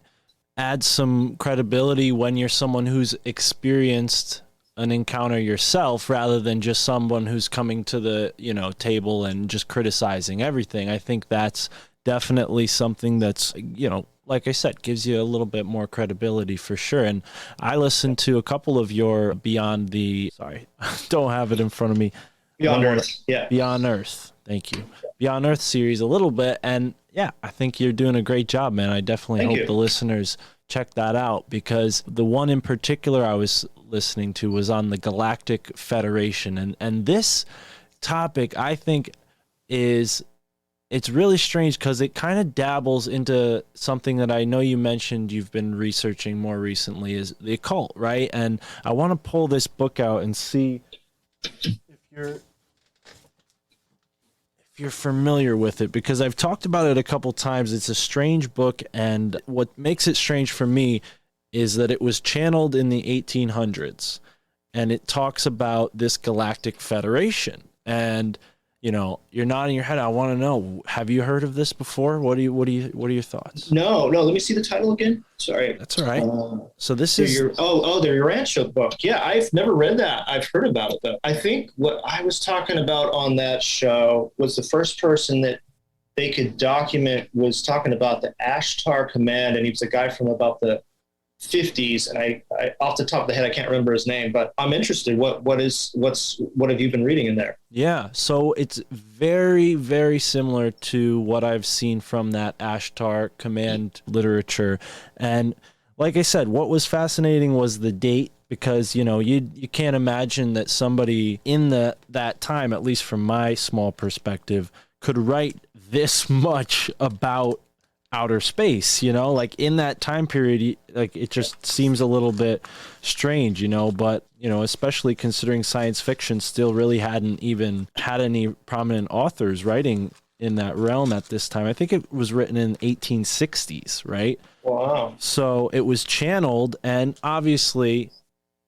adds some credibility when you're someone who's experienced an encounter yourself, rather than just someone who's coming to the, table and just criticizing everything. I think that's definitely something that's, like I said, gives you a little bit more credibility for sure. And I listened to a couple of your Beyond don't have it in front of me. Beyond Earth. Yeah. Beyond Earth. Thank you. Beyond Earth series a little bit. And yeah, I think you're doing a great job, man. I definitely hope the listeners check that out, because the one in particular I was listening to was on the Galactic Federation. And this topic, I think, it's really strange because it kind of dabbles into something that I know you mentioned you've been researching more recently, is the occult, right? And I want to pull this book out and see if you're familiar with it, because I've talked about it a couple times. It's a strange book, and what makes it strange for me is that it was channeled in the 1800s, and it talks about this Galactic Federation. And you're nodding your head. I want to know, have you heard of this before? What are your thoughts? No. Let me see the title again. Sorry. That's all right. So this is the Rancho book. Yeah, I've never read that. I've heard about it though. I think what I was talking about on that show was the first person that they could document was talking about the Ashtar Command, and he was a guy from about the 50s, and I off the top of the head I can't remember his name, but I'm interested. What have you been reading in there? Yeah, so it's very, very similar to what I've seen from that Ashtar Command literature. And like I said, what was fascinating was the date, because you can't imagine that somebody in that time, at least from my small perspective, could write this much about outer space, like in that time period. Like, it just seems a little bit strange, but especially considering science fiction still really hadn't even had any prominent authors writing in that realm at this time. I think it was written in 1860s, right? Wow. So it was channeled, and obviously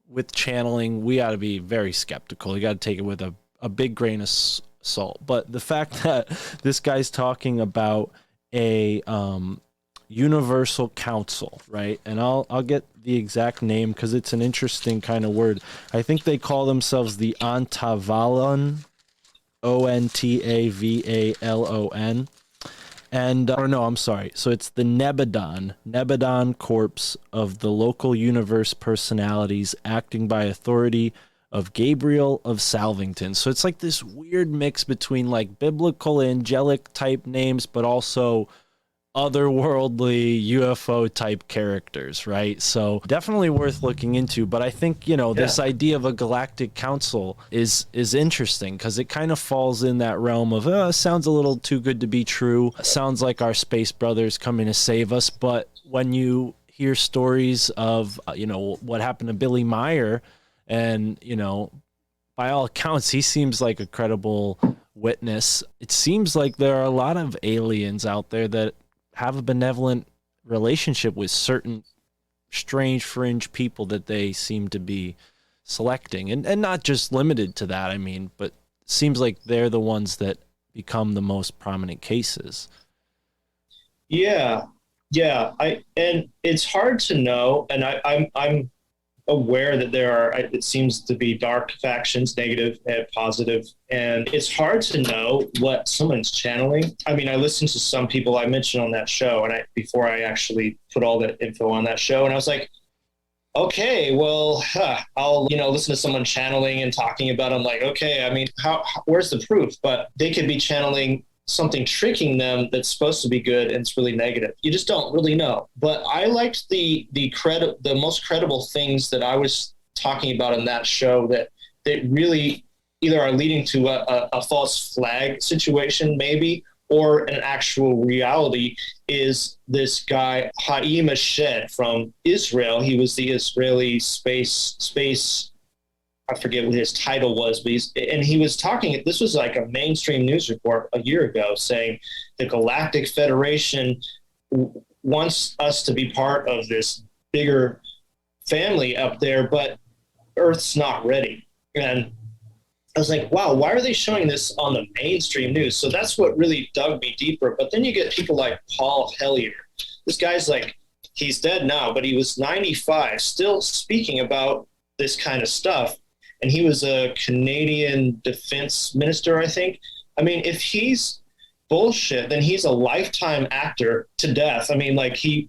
with channeling, we got to be very skeptical. You got to take it with a big grain of salt. But the fact that this guy's talking about a universal council, right? And I'll get the exact name because it's an interesting kind of word. I think they call themselves the Ontavalon, Ontavalon. And I'm sorry. So it's the Nebadon Corps of the local universe personalities acting by authority of Gabriel of Salvington. So it's like this weird mix between like biblical angelic type names, but also otherworldly UFO type characters, right? So definitely worth looking into. But I think, this idea of a galactic council is interesting because it kind of falls in that realm of, sounds a little too good to be true. Sounds like our space brothers coming to save us. But when you hear stories of, what happened to Billy Meyer, and, by all accounts, he seems like a credible witness. It seems like there are a lot of aliens out there that have a benevolent relationship with certain strange fringe people that they seem to be selecting. And not just limited to that, but it seems like they're the ones that become the most prominent cases. Yeah. And it's hard to know. And I'm aware that there are, it seems to be dark factions, negative and positive, and it's hard to know what someone's channeling. I mean, I listened to some people I mentioned on that show, and before I actually put all the info on that show, and I was like, okay, well, I'll, listen to someone channeling and talking about, I'm like, okay, I mean, where's the proof? But they could be channeling something tricking them that's supposed to be good and it's really negative. You just don't really know. But I liked the most credible things that I was talking about in that show that really either are leading to a false flag situation maybe, or an actual reality, is this guy Haim Eshed from Israel. He was the Israeli space I forget what his title was, but he was talking, this was like a mainstream news report a year ago saying the Galactic Federation wants us to be part of this bigger family up there, but Earth's not ready. And I was like, wow, why are they showing this on the mainstream news? So that's what really dug me deeper. But then you get people like Paul Hellyer. This guy's like, he's dead now, but he was 95, still speaking about this kind of stuff. And he was a Canadian defense minister, I think. I mean, if he's bullshit, then he's a lifetime actor to death. I mean, like he's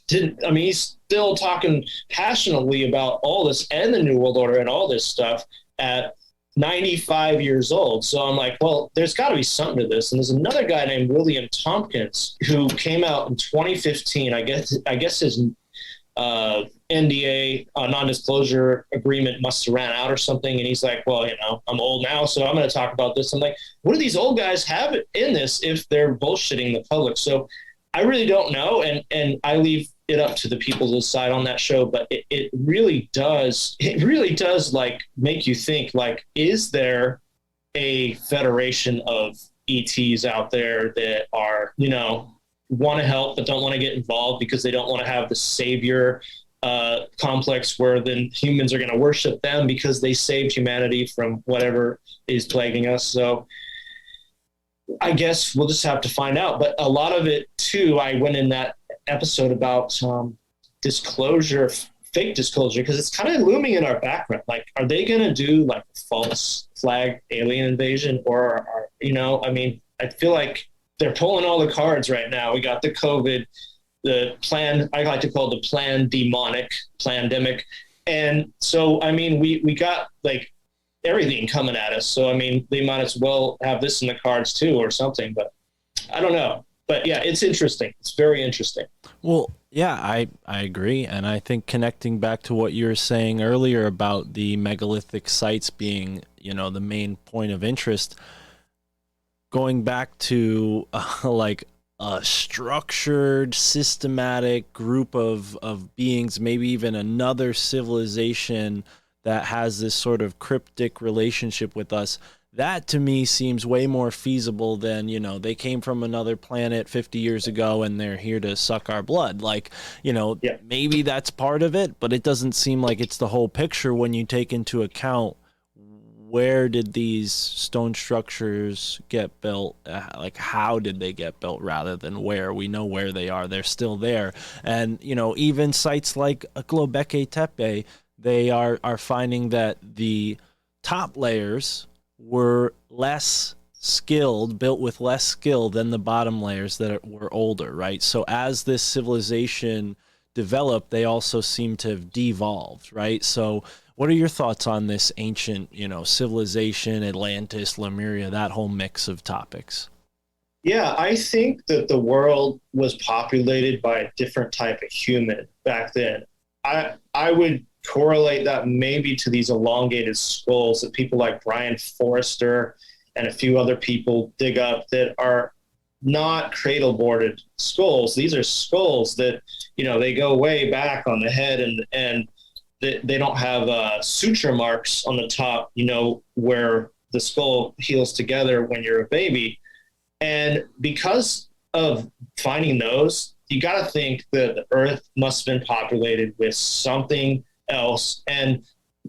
still talking passionately about all this and the New World Order and all this stuff at 95 years old. So I'm like, well, there's got to be something to this. And there's another guy named William Tompkins who came out in 2015. I guess his NDA, non-disclosure agreement must have ran out or something. And he's like, well, I'm old now, so I'm going to talk about this. I'm like, what do these old guys have in this if they're bullshitting the public? So I really don't know. And I leave it up to the people to decide on that show. But it really does like make you think, like, is there a federation of ETs out there that are, want to help but don't want to get involved because they don't want to have the savior complex where then humans are going to worship them because they saved humanity from whatever is plaguing us. So I guess we'll just have to find out. But a lot of it too, I went in that episode about disclosure, fake disclosure, because it's kind of looming in our background. Like, are they going to do like a false flag alien invasion, or I feel like they're pulling all the cards right now. We got the COVID, the plan, I like to call it the plandemic. And so, I mean, we got like everything coming at us. So, I mean, they might as well have this in the cards too or something, but I don't know. But yeah, it's interesting. It's very interesting. Well, yeah, I agree. And I think connecting back to what you were saying earlier about the megalithic sites being, the main point of interest, going back to like a structured, systematic group of beings, maybe even another civilization that has this sort of cryptic relationship with us, that to me seems way more feasible than, they came from another planet 50 years ago and they're here to suck our blood. Like, maybe that's part of it, but it doesn't seem like it's the whole picture when you take into account where did these stone structures get built? Like, how did they get built rather than where? We know where they are. They're still there. And, even sites like Göbekli Tepe, they are finding that the top layers were less skilled, built with less skill than the bottom layers that were older, right? So as this civilization developed, they also seem to have devolved, right? So what are your thoughts on this ancient, civilization, Atlantis, Lemuria, that whole mix of topics? Yeah, I think that the world was populated by a different type of human back then. I would correlate that maybe to these elongated skulls that people like Brian Forrester and a few other people dig up that are not cradle-boarded skulls. These are skulls that, they go way back on the head and they don't have suture marks on the top, where the skull heals together when you're a baby. And because of finding those, you got to think that the Earth must have been populated with something else, and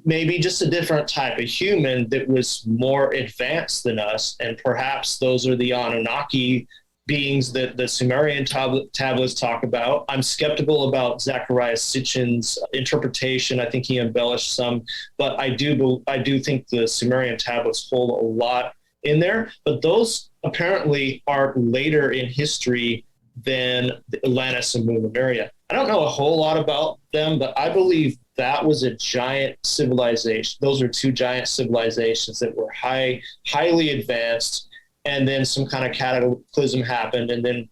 maybe just a different type of human that was more advanced than us. And perhaps those are the Anunnaki beings that the Sumerian tablets talk about. I'm skeptical about Zechariah Sitchin's interpretation. I think he embellished some, but I do think the Sumerian tablets hold a lot in there. But those apparently are later in history than the Atlantis and Lemuria. I don't know a whole lot about them, but I believe that was a giant civilization. Those are two giant civilizations that were highly advanced. And then some kind of cataclysm happened, and then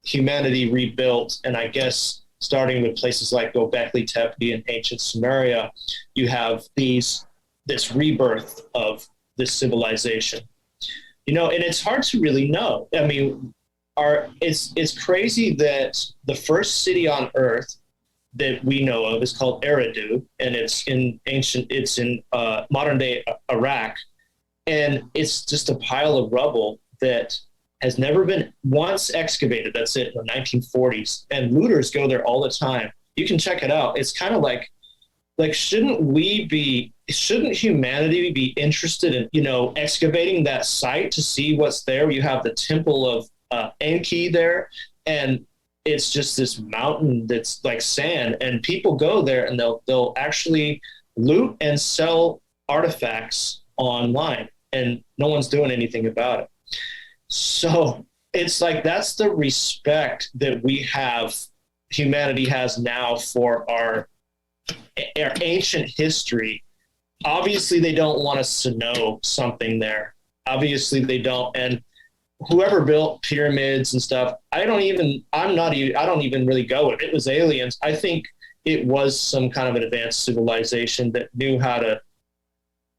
humanity rebuilt. And I guess starting with places like Göbekli Tepe and ancient Sumeria, you have this rebirth of this civilization. And it's hard to really know. I mean, it's crazy that the first city on Earth that we know of is called Eridu, and it's in modern day Iraq. And it's just a pile of rubble that has never been once excavated. That's it, in the 1940s. And looters go there all the time. You can check it out. It's kind of like shouldn't humanity be interested in, excavating that site to see what's there? You have the temple of Anci there, and it's just this mountain that's like sand, and people go there and they'll actually loot and sell artifacts online, and no one's doing anything about it. So it's like that's the respect that humanity has now for our ancient history. Obviously they don't want us to know something there. Obviously they don't. And whoever built pyramids and stuff, I don't even really go with it. It was aliens. I think it was some kind of an advanced civilization that knew how to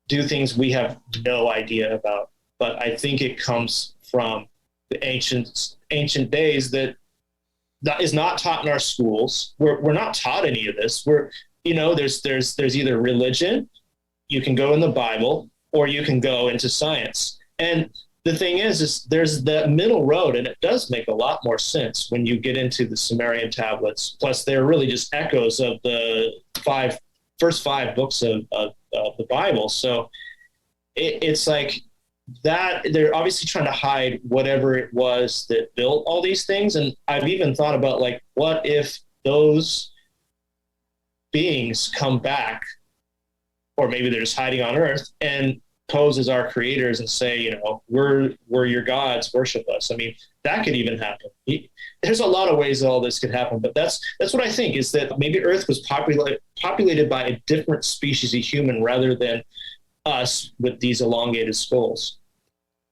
do things we have no idea about. But I think it comes from the ancient days that is not taught in our schools. We're not taught any of this. There's either religion, you can go in the Bible, or you can go into science. And the thing is there's that middle road, and it does make a lot more sense when you get into the Sumerian tablets. Plus, they're really just echoes of the first five books of the Bible. So it's like that they're obviously trying to hide whatever it was that built all these things. And I've even thought about, like, what if those beings come back, or maybe they're just hiding on Earth and pose as our creators and say, we're your gods, worship us. I mean, that could even happen. There's a lot of ways that all this could happen, but that's what I think, is that maybe Earth was populated by a different species of human rather than us with these elongated skulls.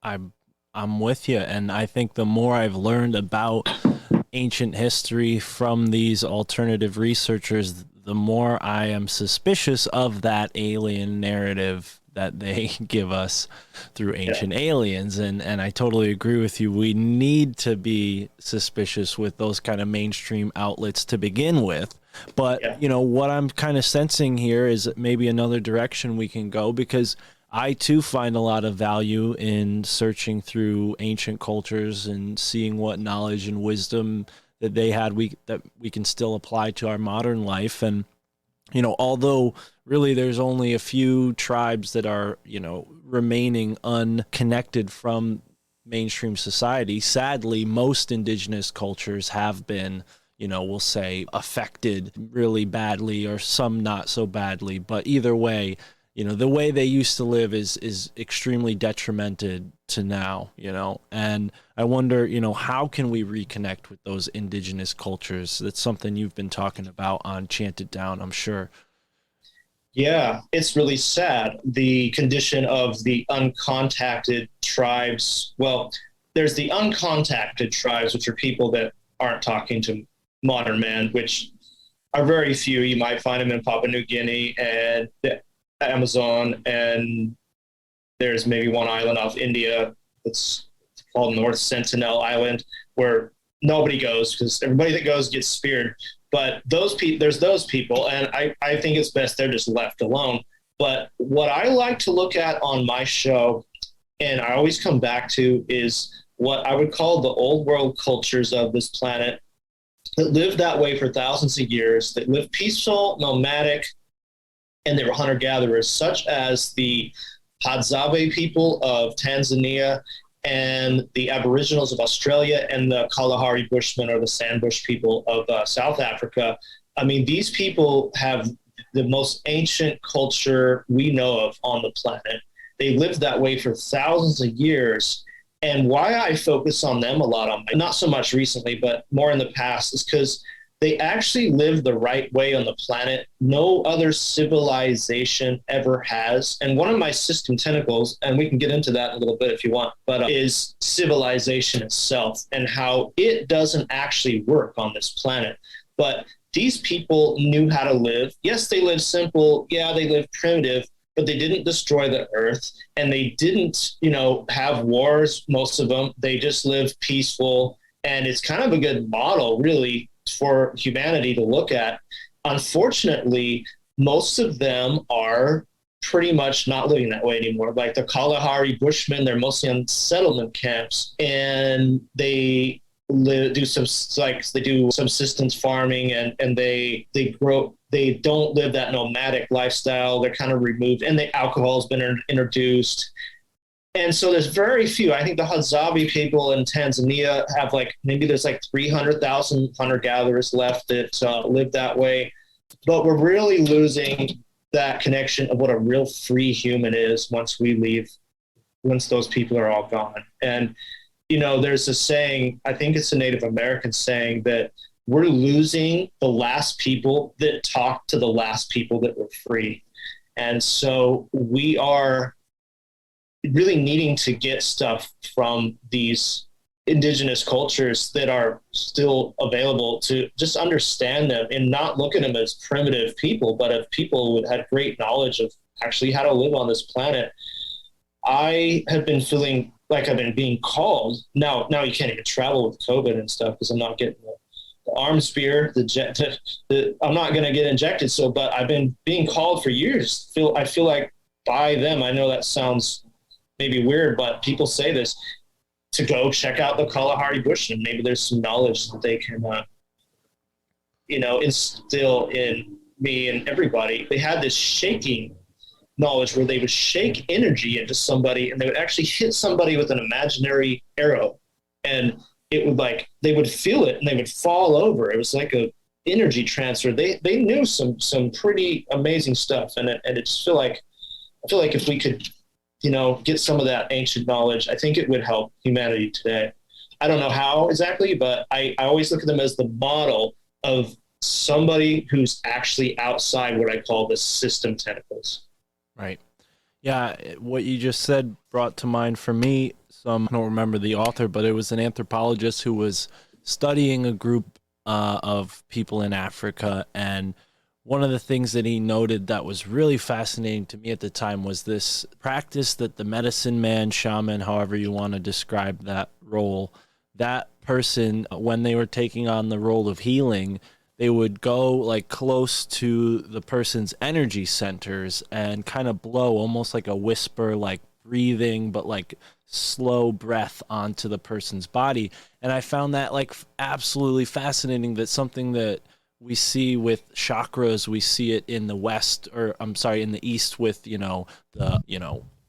I'm with you, and I think the more I've learned about ancient history from these alternative researchers, the more I am suspicious of that alien narrative that they give us through Ancient Aliens. And I totally agree with you. We need to be suspicious with those kind of mainstream outlets to begin with. But, what I'm kind of sensing here is maybe another direction we can go, because I too find a lot of value in searching through ancient cultures and seeing what knowledge and wisdom that they had that we can still apply to our modern life. And although really there's only a few tribes that are, remaining unconnected from mainstream society, sadly, most indigenous cultures have been, we'll say, affected really badly, or some not so badly. But either way, the way they used to live is extremely detrimented to now, and I wonder, how can we reconnect with those indigenous cultures? That's something you've been talking about on Chant It Down, I'm sure. Yeah, it's really sad, the condition of the uncontacted tribes. Well, there's the uncontacted tribes, which are people that aren't talking to modern man, which are very few. You might find them in Papua New Guinea and the Amazon, and there's maybe one island off India that's called North Sentinel Island, where nobody goes because everybody that goes gets speared. But there's those people, and I think it's best they're just left alone. But what I like to look at on my show, and I always come back to, is what I would call the old world cultures of this planet that lived that way for thousands of years, that lived peaceful, nomadic, and they were hunter-gatherers, such as the Hadzabe people of Tanzania and the Aboriginals of Australia and the Kalahari Bushmen, or the Sandbush people of South Africa. I mean, these people have the most ancient culture we know of on the planet. They lived that way for thousands of years. And why I focus on them a lot, not so much recently, but more in the past, is because they actually live the right way on the planet. No other civilization ever has. And one of my system tentacles, and we can get into that in a little bit if you want, but is civilization itself and how it doesn't actually work on this planet. But these people knew how to live. Yes, they lived simple. Yeah, they lived primitive, but they didn't destroy the earth, and they didn't, have wars, most of them. They just lived peaceful. And it's kind of a good model, really, for humanity to look at. Unfortunately, most of them are pretty much not living that way anymore. Like the Kalahari Bushmen, they're mostly on settlement camps, and they do subsistence farming, and they grow. They don't live that nomadic lifestyle. They're kind of removed, and the alcohol has been introduced. And so there's very few. I think the Hadzabe people in Tanzania have maybe there's 300,000 hunter-gatherers left that live that way. But we're really losing that connection of what a real free human is once we leave, once those people are all gone. And, there's a saying, I think it's a Native American saying, that we're losing the last people that talk to the last people that were free. And so we are really needing to get stuff from these indigenous cultures that are still available to just understand them and not look at them as primitive people, but as people who had great knowledge of actually how to live on this planet. I have been feeling like I've been being called. Now you can't even travel with COVID and stuff because I'm not getting the arm spear, I'm not going to get injected. But I've been being called for years. I feel like by them, I know that sounds maybe weird, but people say this, to go check out the Kalahari Bushmen. Maybe there's some knowledge that they can, instill in me and everybody. They had this shaking knowledge where they would shake energy into somebody, and they would actually hit somebody with an imaginary arrow, and it would they would feel it and they would fall over. It was like a energy transfer. They knew some pretty amazing stuff, and it just I feel like if we could get some of that ancient knowledge, I think it would help humanity today. I don't know how exactly, but I always look at them as the model of somebody who's actually outside what I call the system tentacles. Right. Yeah, what you just said brought to mind for me I don't remember the author, but it was an anthropologist who was studying a group of people in Africa, and one of the things that he noted that was really fascinating to me at the time was this practice that the medicine man, shaman, however you want to describe that role, that person, when they were taking on the role of healing, they would go close to the person's energy centers and kind of blow almost like a whisper, breathing, but slow breath onto the person's body. And I found that absolutely fascinating. That's something that we see with chakras. We see it in the West, or I'm sorry, in the East with, the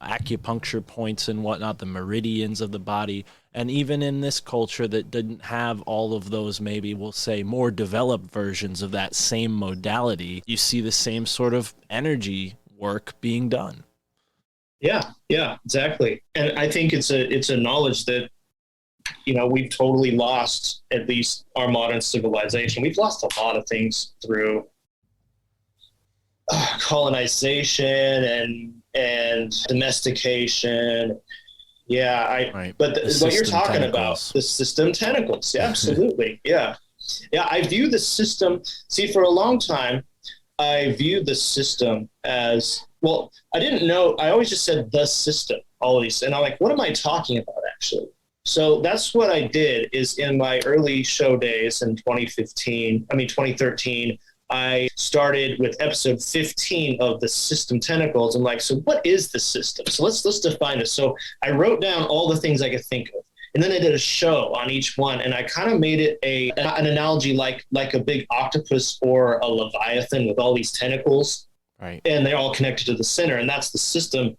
acupuncture points and whatnot, the meridians of the body. And even in this culture that didn't have all of those, maybe we'll say more developed versions of that same modality, you see the same sort of energy work being done. Yeah, exactly. And I think it's a knowledge that, we've totally lost, at least our modern civilization. We've lost a lot of things through colonization and domestication. Yeah, right. But what you're talking about, the system tentacles, yeah, absolutely, yeah. I view the system. See, for a long time, I viewed the system as, well, I didn't know. I always just said the system, always, and I'm like, what am I talking about actually? So that's what I did. Is in my early show days in 2013. I started with episode 15 of the system tentacles. I'm like, so what is the system? So let's define it. So I wrote down all the things I could think of, and then I did a show on each one, and I kind of made it an analogy like a big octopus or a leviathan with all these tentacles, right? And they're all connected to the center, and that's the system.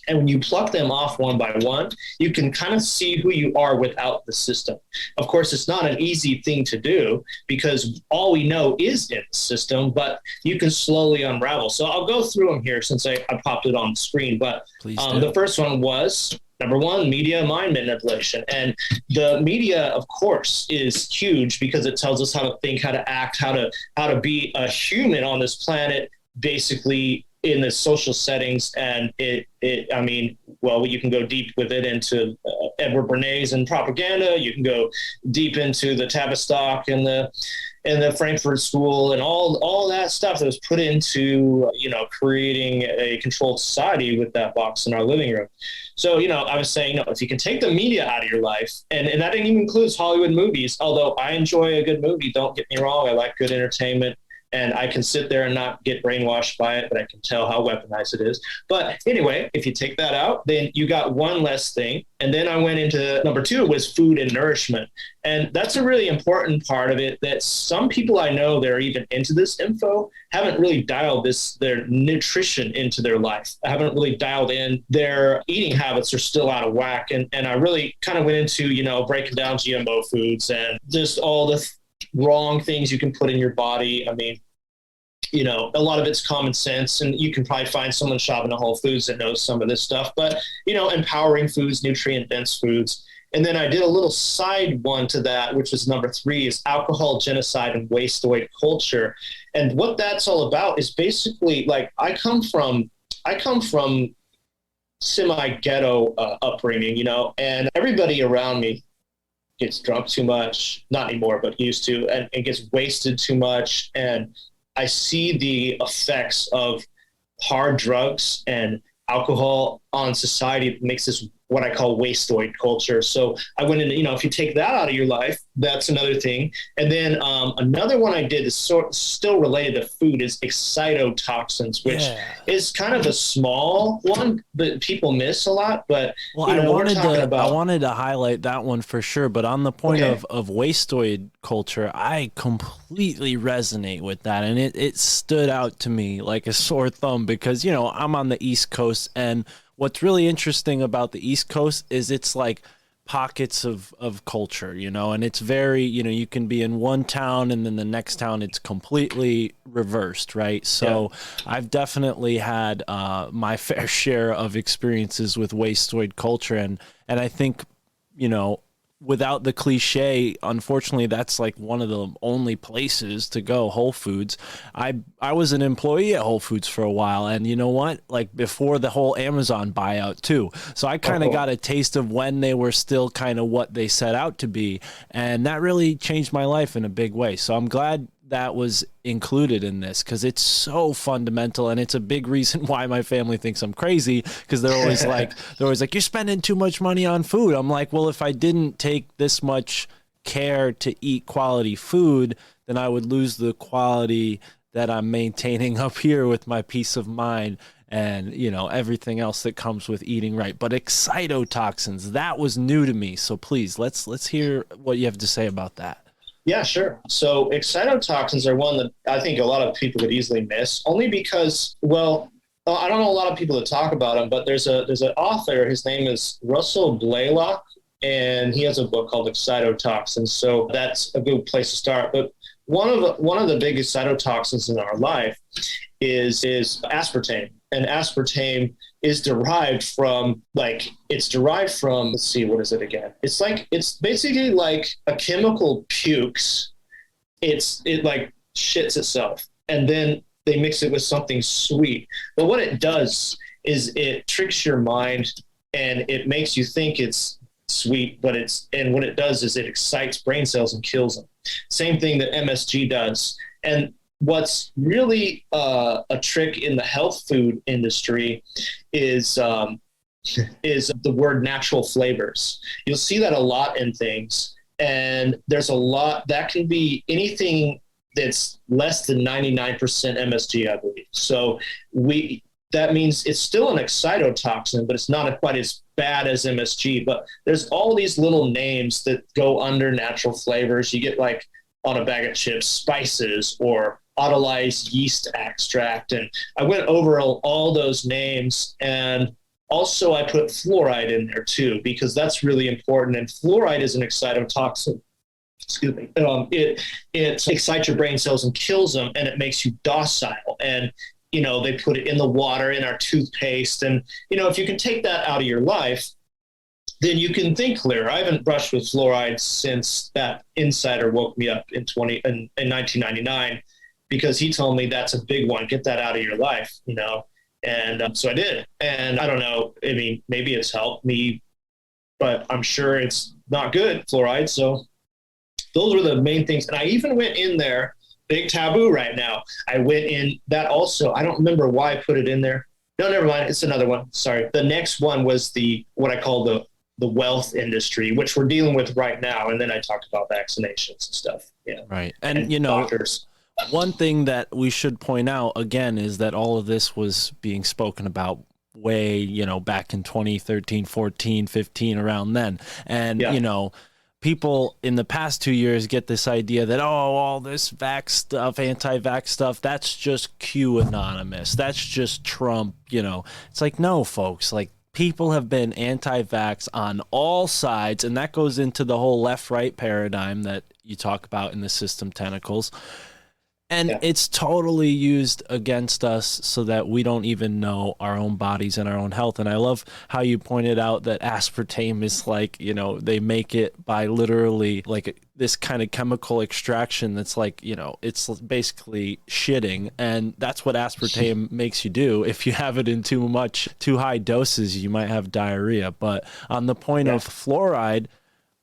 And when you pluck them off one by one, you can kind of see who you are without the system. Of course, it's not an easy thing to do because all we know is in the system, but you can slowly unravel. So I'll go through them here since I popped it on the screen. But the first one was, number one, media mind manipulation. And the media, of course, is huge because it tells us how to think, how to act, how to be a human on this planet, basically in the social settings. And I mean, well, you can go deep with it into Edward Bernays and propaganda. You can go deep into the Tavistock and the Frankfurt School and all that stuff that was put into, creating a controlled society with that box in our living room. So, I was saying, if you can take the media out of your life, and that even includes Hollywood movies, although I enjoy a good movie, don't get me wrong, I like good entertainment. And I can sit there and not get brainwashed by it, but I can tell how weaponized it is. But anyway, if you take that out, then you got one less thing. And then I went into number two, was food and nourishment. And that's a really important part of it, that some people I know that are even into this info haven't really dialed their nutrition into their life. I haven't really dialed in their eating habits are still out of whack. And I really kind of went into, breaking down GMO foods and just all the wrong things you can put in your body. I mean, a lot of it's common sense, and you can probably find someone shopping at Whole Foods that knows some of this stuff, but, empowering foods, nutrient-dense foods. And then I did a little side one to that, which is number three, is alcohol, genocide, and wasteoid culture. And what that's all about is basically, like, I come from semi-ghetto upbringing, and everybody around me gets drunk too much, not anymore, but used to, and gets wasted too much. And I see the effects of hard drugs and alcohol on society. It makes this what I call wasteoid culture. So I went into, if you take that out of your life, that's another thing. And then another one I did is still related to food is excitotoxins, which is kind of a small one that people miss a lot. But I wanted to highlight that one for sure. But on the point of wasteoid culture, I completely resonate with that, and it stood out to me like a sore thumb because I'm on the East Coast, and what's really interesting about the East Coast is it's like pockets of culture, and it's very, you can be in one town and then the next town it's completely reversed, right? So I've definitely had my fair share of experiences with wasteoid culture, and I think, without the cliche, unfortunately, that's like one of the only places to go, Whole Foods. I was an employee at Whole Foods for a while, and you know what? Like before the whole Amazon buyout too. So I kind of got a taste of when they were still kind of what they set out to be, and that really changed my life in a big way. So I'm glad that was included in this because it's so fundamental, and it's a big reason why my family thinks I'm crazy, because they're always like you're spending too much money on food. I'm like, well, if I didn't take this much care to eat quality food, then I would lose the quality that I'm maintaining up here with my peace of mind and everything else that comes with eating right. But excitotoxins, that was new to me, so please let's hear what you have to say about that. Yeah, sure. So excitotoxins are one that I think a lot of people could easily miss, only because, well, I don't know a lot of people that talk about them, but there's an author, his name is Russell Blaylock, and he has a book called Excitotoxins. So that's a good place to start. But one of the big excitotoxins in our life is aspartame, and aspartame is derived from, let's see, what is it again? It's basically like a chemical pukes. It like shits itself, and then they mix it with something sweet. But what it does is it tricks your mind, and it makes you think it's sweet, and what it does is it excites brain cells and kills them. Same thing that MSG does. And what's really a trick in the health food industry is the word natural flavors. You'll see that a lot in things, and there's a lot that can be anything that's less than 99% MSG, I believe. So that means it's still an excitotoxin, but it's not quite as bad as MSG. But there's all these little names that go under natural flavors. You get like on a bag of chips, spices or autolyzed yeast extract. And I went over all those names, and Also, I put fluoride in there too, because that's really important. And fluoride is an excitotoxin. Excuse me. It excites your brain cells and kills them, and it makes you docile. And, you know, they put it in the water, in our toothpaste. And, you know, if you can take that out of your life, then you can think clear. I haven't brushed with fluoride since that insider woke me up in 1999, because he told me that's a big one. Get that out of your life, you know. And so I did. And I don't know. I mean, maybe it's helped me, but I'm sure it's not good, fluoride. So those were the main things. And I even went in there, big taboo right now. I went in that also. I don't remember why I put it in there. No, never mind. It's another one. Sorry. The next one was what I call the wealth industry, which we're dealing with right now. And then I talked about vaccinations and stuff. Yeah. Right. And you know, doctors. One thing that we should point out again is that all of this was being spoken about way, you know, back in 2013, 14, 15, around then. And, you know, people in the past 2 years get this idea that, oh, all this vax stuff, anti-vax stuff, that's just QAnonymous. That's just Trump, you know. It's like, no, folks, like, people have been anti-vax on all sides, and that goes into the whole left-right paradigm that you talk about in the system Tentacles. And it's totally used against us so that we don't even know our own bodies and our own health. And I love how you pointed out that aspartame is like, you know, they make it by literally like this kind of chemical extraction that's like, you know, it's basically shitting. And that's what aspartame makes you do. If you have it in too high doses, you might have diarrhea. But on the point of fluoride,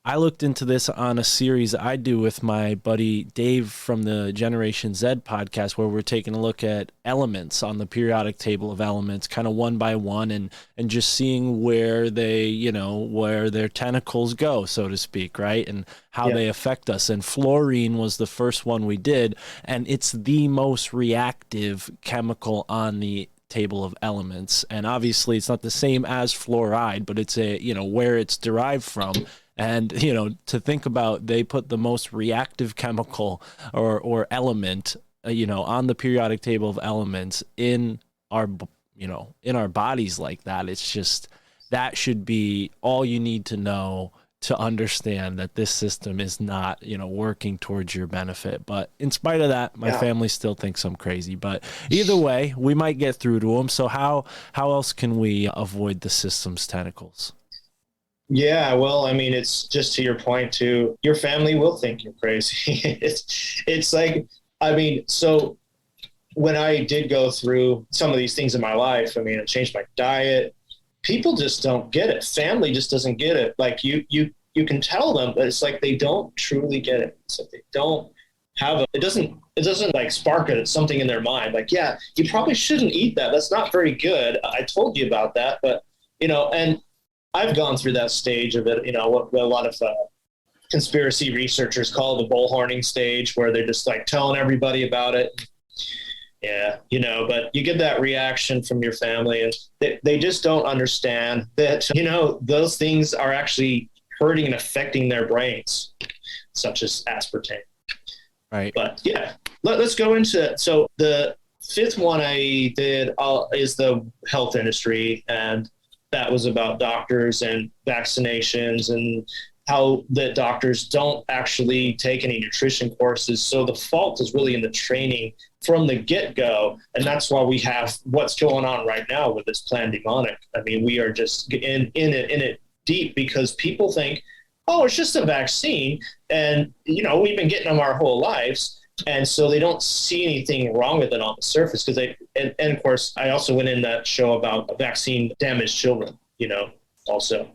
I looked into this on a series I do with my buddy Dave from the Generation Z podcast, where we're taking a look at elements on the periodic table of elements, kind of one by one, and just seeing where they, you know, where their tentacles go, so to speak, right? And how they affect us. And fluorine was the first one we did, and it's the most reactive chemical on the table of elements. And obviously it's not the same as fluoride, but it's a, you know, where it's derived from. And, you know, to think about, they put the most reactive chemical or element, you know, on the periodic table of elements in our, you know, in our bodies like that. It's just, that should be all you need to know to understand that this system is not, you know, working towards your benefit. But in spite of that, my family still thinks I'm crazy. But either way, we might get through to them. So how else can we avoid the system's tentacles? Yeah, well, I mean, it's just to your point too, your family will think you're crazy. It's like, I mean, so when I did go through some of these things in my life, I mean, I changed my diet. People just don't get it. Family just doesn't get it. Like you can tell them, but it's like they don't truly get it. It's like they don't have it doesn't like spark something in their mind. Like, yeah, you probably shouldn't eat that. That's not very good. I told you about that, but you know, and I've gone through that stage of it, you know, what a lot of conspiracy researchers call the bullhorning stage, where they're just like telling everybody about it. Yeah, you know, but you get that reaction from your family, and they just don't understand that, you know, those things are actually hurting and affecting their brains, such as aspartame. Right. But yeah, let's go into it. So the fifth one I did is the health industry, and that was about doctors and vaccinations and how the doctors don't actually take any nutrition courses. So the fault is really in the training from the get-go. And that's why we have what's going on right now with this pandemonic. I mean, we are just in it deep, because people think, oh, it's just a vaccine. And, you know, we've been getting them our whole lives. And so they don't see anything wrong with it on the surface, because and of course, I also went in that show about vaccine damaged children, you know, also.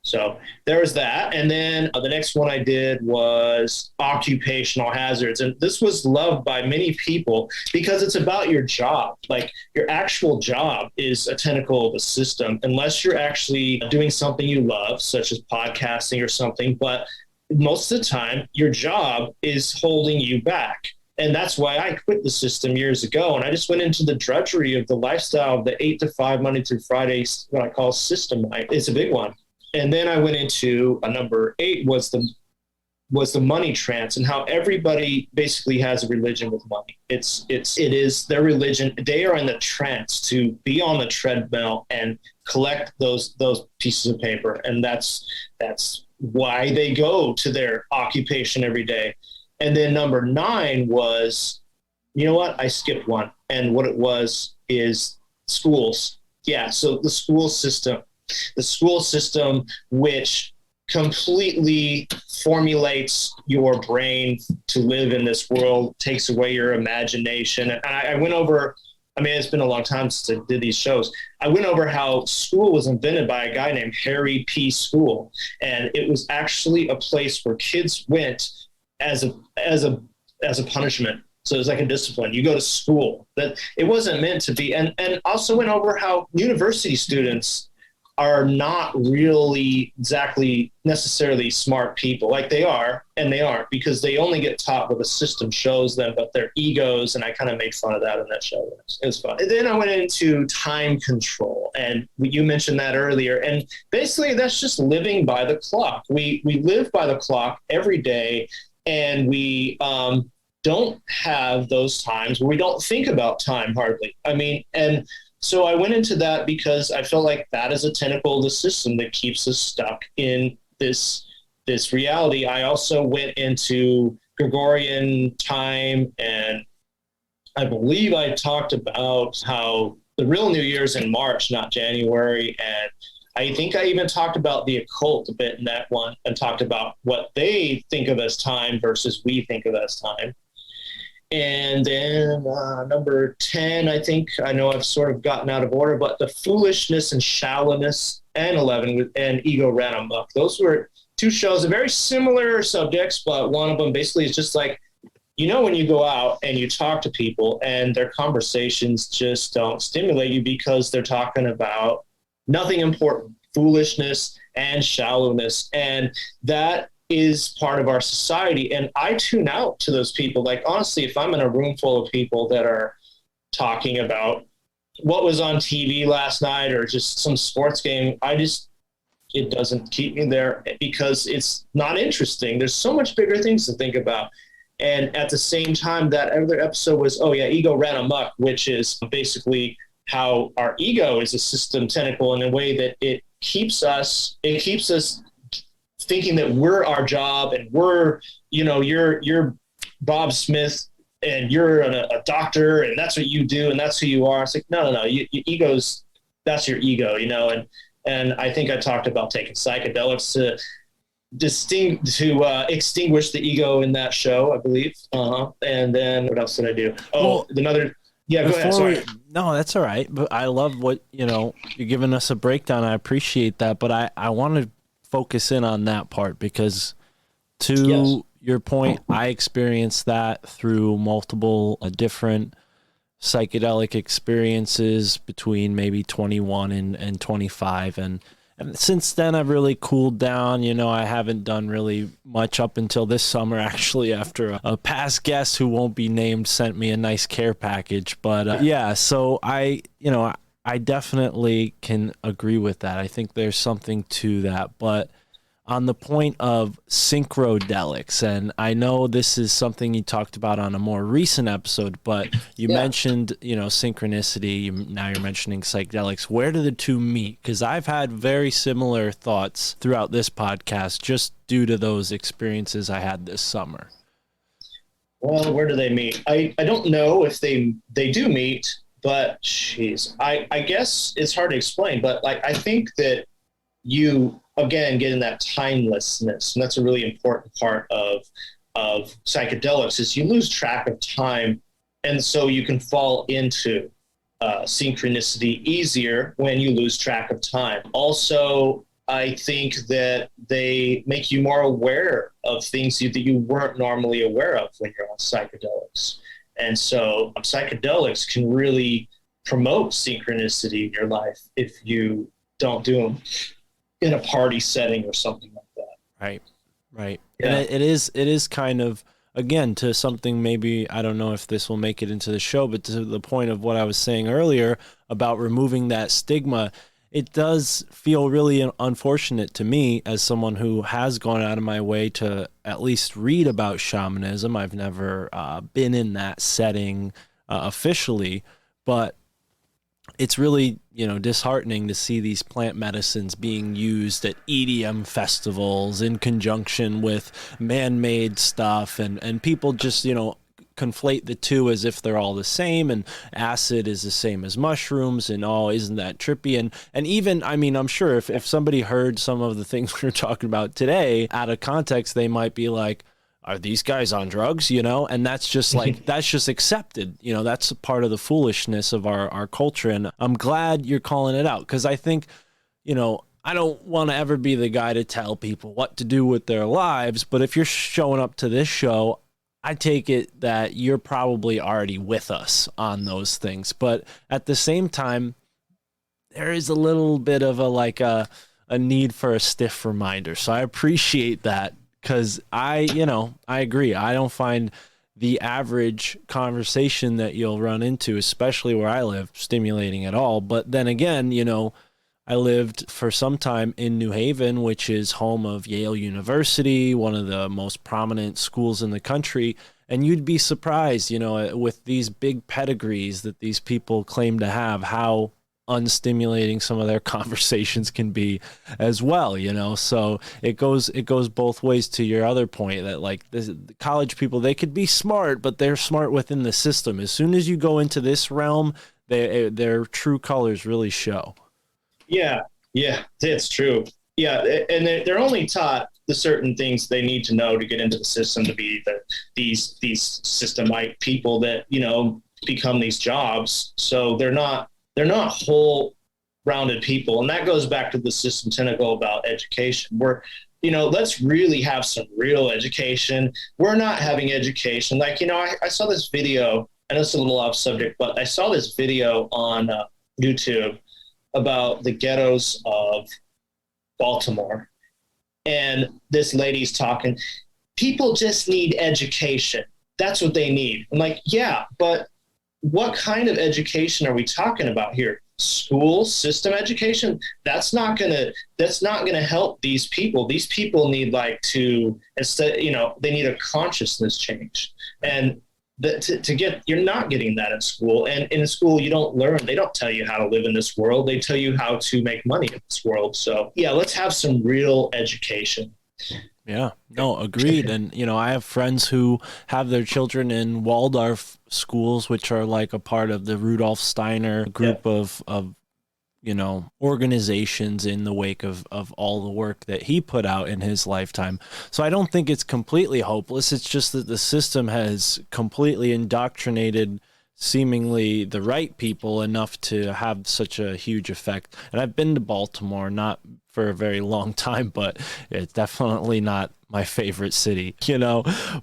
So there was that. And then the next one I did was occupational hazards. And this was loved by many people because it's about your job. Like, your actual job is a tentacle of the system, unless you're actually doing something you love, such as podcasting or something. But most of the time, your job is holding you back. And that's why I quit the system years ago. And I just went into the drudgery of the lifestyle of the 8 to 5, Monday through Friday, what I call system life. It's a big one. And then I went into number 8 was the was the Money Trance, and how everybody basically has a religion with money. It is their religion. They are in the trance to be on the treadmill and collect those pieces of paper, and that's why they go to their occupation every day. And then number 9 was, you know what? I skipped one, and what it was is schools. Yeah, so the school system, which completely formulates your brain to live in this world, takes away your imagination. And I went over, I mean, it's been a long time since I did these shows. I went over how school was invented by a guy named Harry P. School. And it was actually a place where kids went as a punishment. So it was like a discipline. You go to school. That it wasn't meant to be. And also went over how university students are not really exactly necessarily smart people. Like they are, and they aren't, because they only get taught what the system shows them, but their egos, and I kind of made fun of that in that show. It was fun. And then I went into time control, and you mentioned that earlier, and basically that's just living by the clock. We live by the clock every day, and we don't have those times where we don't think about time hardly. I mean, and so I went into that because I felt like that is a tentacle of the system that keeps us stuck in this reality. I also went into Gregorian time, and I believe I talked about how the real New Year's in March, not January. And I think I even talked about the occult a bit in that one, and talked about what they think of as time versus we think of as time. And then number 10, I think, I know I've sort of gotten out of order, but the foolishness and shallowness, and 11 and ego ran amok. Those were 2 shows, very similar subjects, but one of them basically is just like, you know, when you go out and you talk to people and their conversations just don't stimulate you because they're talking about nothing important, foolishness and shallowness. And that is part of our society. And I tune out to those people. Like, honestly, if I'm in a room full of people that are talking about what was on TV last night or just some sports game, it doesn't keep me there because it's not interesting. There's so much bigger things to think about. And at the same time, that other episode was, ego ran amok, which is basically how our ego is a system tentacle in a way that it keeps us thinking that we're our job, and we're, you're Bob Smith and you're a doctor and that's what you do and that's who you are. It's like, no, ego's, that's your ego, and I think I talked about taking psychedelics to extinguish the ego in that show, I believe. And then what else did I do? Go ahead. Sorry. No, that's all right. But I love what, you're giving us a breakdown. I appreciate that. But I want to focus in on that part because your point, I experienced that through multiple different psychedelic experiences between maybe 21 and 25. And since then, I've really cooled down. I haven't done really much up until this summer, actually, after a past guest who won't be named sent me a nice care package. But so I definitely can agree with that. I think there's something to that. But on the point of synchrodelics, and I know this is something you talked about on a more recent episode, but you mentioned, synchronicity. Now you're mentioning psychedelics. Where do the two meet? Because I've had very similar thoughts throughout this podcast just due to those experiences I had this summer. Well, where do they meet? I don't know if they do meet, but I guess it's hard to explain. But I think that you, again, get in that timelessness, and that's a really important part of psychedelics, is you lose track of time, and so you can fall into synchronicity easier when you lose track of time. Also, I think that they make you more aware of things that you weren't normally aware of when you're on psychedelics. And so psychedelics can really promote synchronicity in your life if you don't do them in a party setting or something like that. Right. Yeah. And it is kind of, again, to something, maybe, I don't know if this will make it into the show, but to the point of what I was saying earlier about removing that stigma, it does feel really unfortunate to me as someone who has gone out of my way to at least read about shamanism. I've never been in that setting officially, but it's really, disheartening to see these plant medicines being used at EDM festivals in conjunction with man-made stuff, and people just, conflate the two as if they're all the same, and acid is the same as mushrooms, and isn't that trippy? And even, I'm sure if somebody heard some of the things we're talking about today out of context, they might be like, are these guys on drugs, and that's just like, that's just accepted, that's part of the foolishness of our culture. And I'm glad you're calling it out, because I think, I don't want to ever be the guy to tell people what to do with their lives, but if you're showing up to this show, I take it that you're probably already with us on those things. But at the same time, there is a little bit of a need for a stiff reminder. So I appreciate that, because I agree. I don't find the average conversation that you'll run into, especially where I live, stimulating at all. But then again, I lived for some time in New Haven, which is home of Yale University, one of the most prominent schools in the country. And you'd be surprised, with these big pedigrees that these people claim to have, how unstimulating some of their conversations can be as well, So it goes both ways to your other point that the college people, they could be smart, but they're smart within the system. As soon as you go into this realm, their true colors really show. Yeah, that's true. Yeah, and they're only taught the certain things they need to know to get into the system, to be these systemite people that become these jobs. So they're not whole rounded people, and that goes back to the system tentacle about education. Let's really have some real education. We're not having education. I saw this video, and it's a little off subject, but I saw this video on YouTube about the ghettos of Baltimore. And this lady's talking, people just need education. That's what they need. I'm like, yeah, but what kind of education are we talking about here? School system education? That's not gonna help these people. These people need they need a consciousness change. And you're not getting that in school. And in school, you don't learn. They don't tell you how to live in this world. They tell you how to make money in this world. So yeah, let's have some real education. Yeah, no, agreed. And, I have friends who have their children in Waldorf schools, which are like a part of the Rudolf Steiner group of organizations in the wake of all the work that he put out in his lifetime. So I don't think it's completely hopeless. It's just that the system has completely indoctrinated seemingly the right people enough to have such a huge effect. And I've been to Baltimore, not for a very long time, but it's definitely not my favorite city,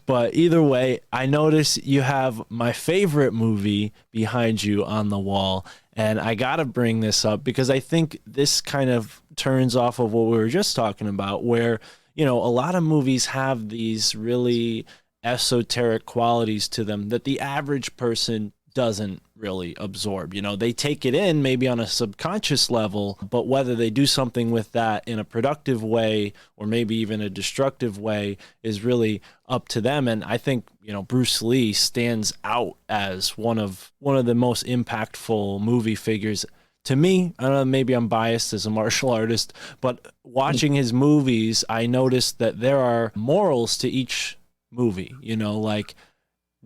But either way, I notice you have my favorite movie behind you on the wall. And I got to bring this up because I think this kind of turns off of what we were just talking about, where, a lot of movies have these really esoteric qualities to them that the average person doesn't really absorb. They take it in maybe on a subconscious level, but whether they do something with that in a productive way or maybe even a destructive way is really up to them. And I think, Bruce Lee stands out as one of the most impactful movie figures to me. I don't know, maybe I'm biased as a martial artist, but watching his movies, I noticed that there are morals to each movie,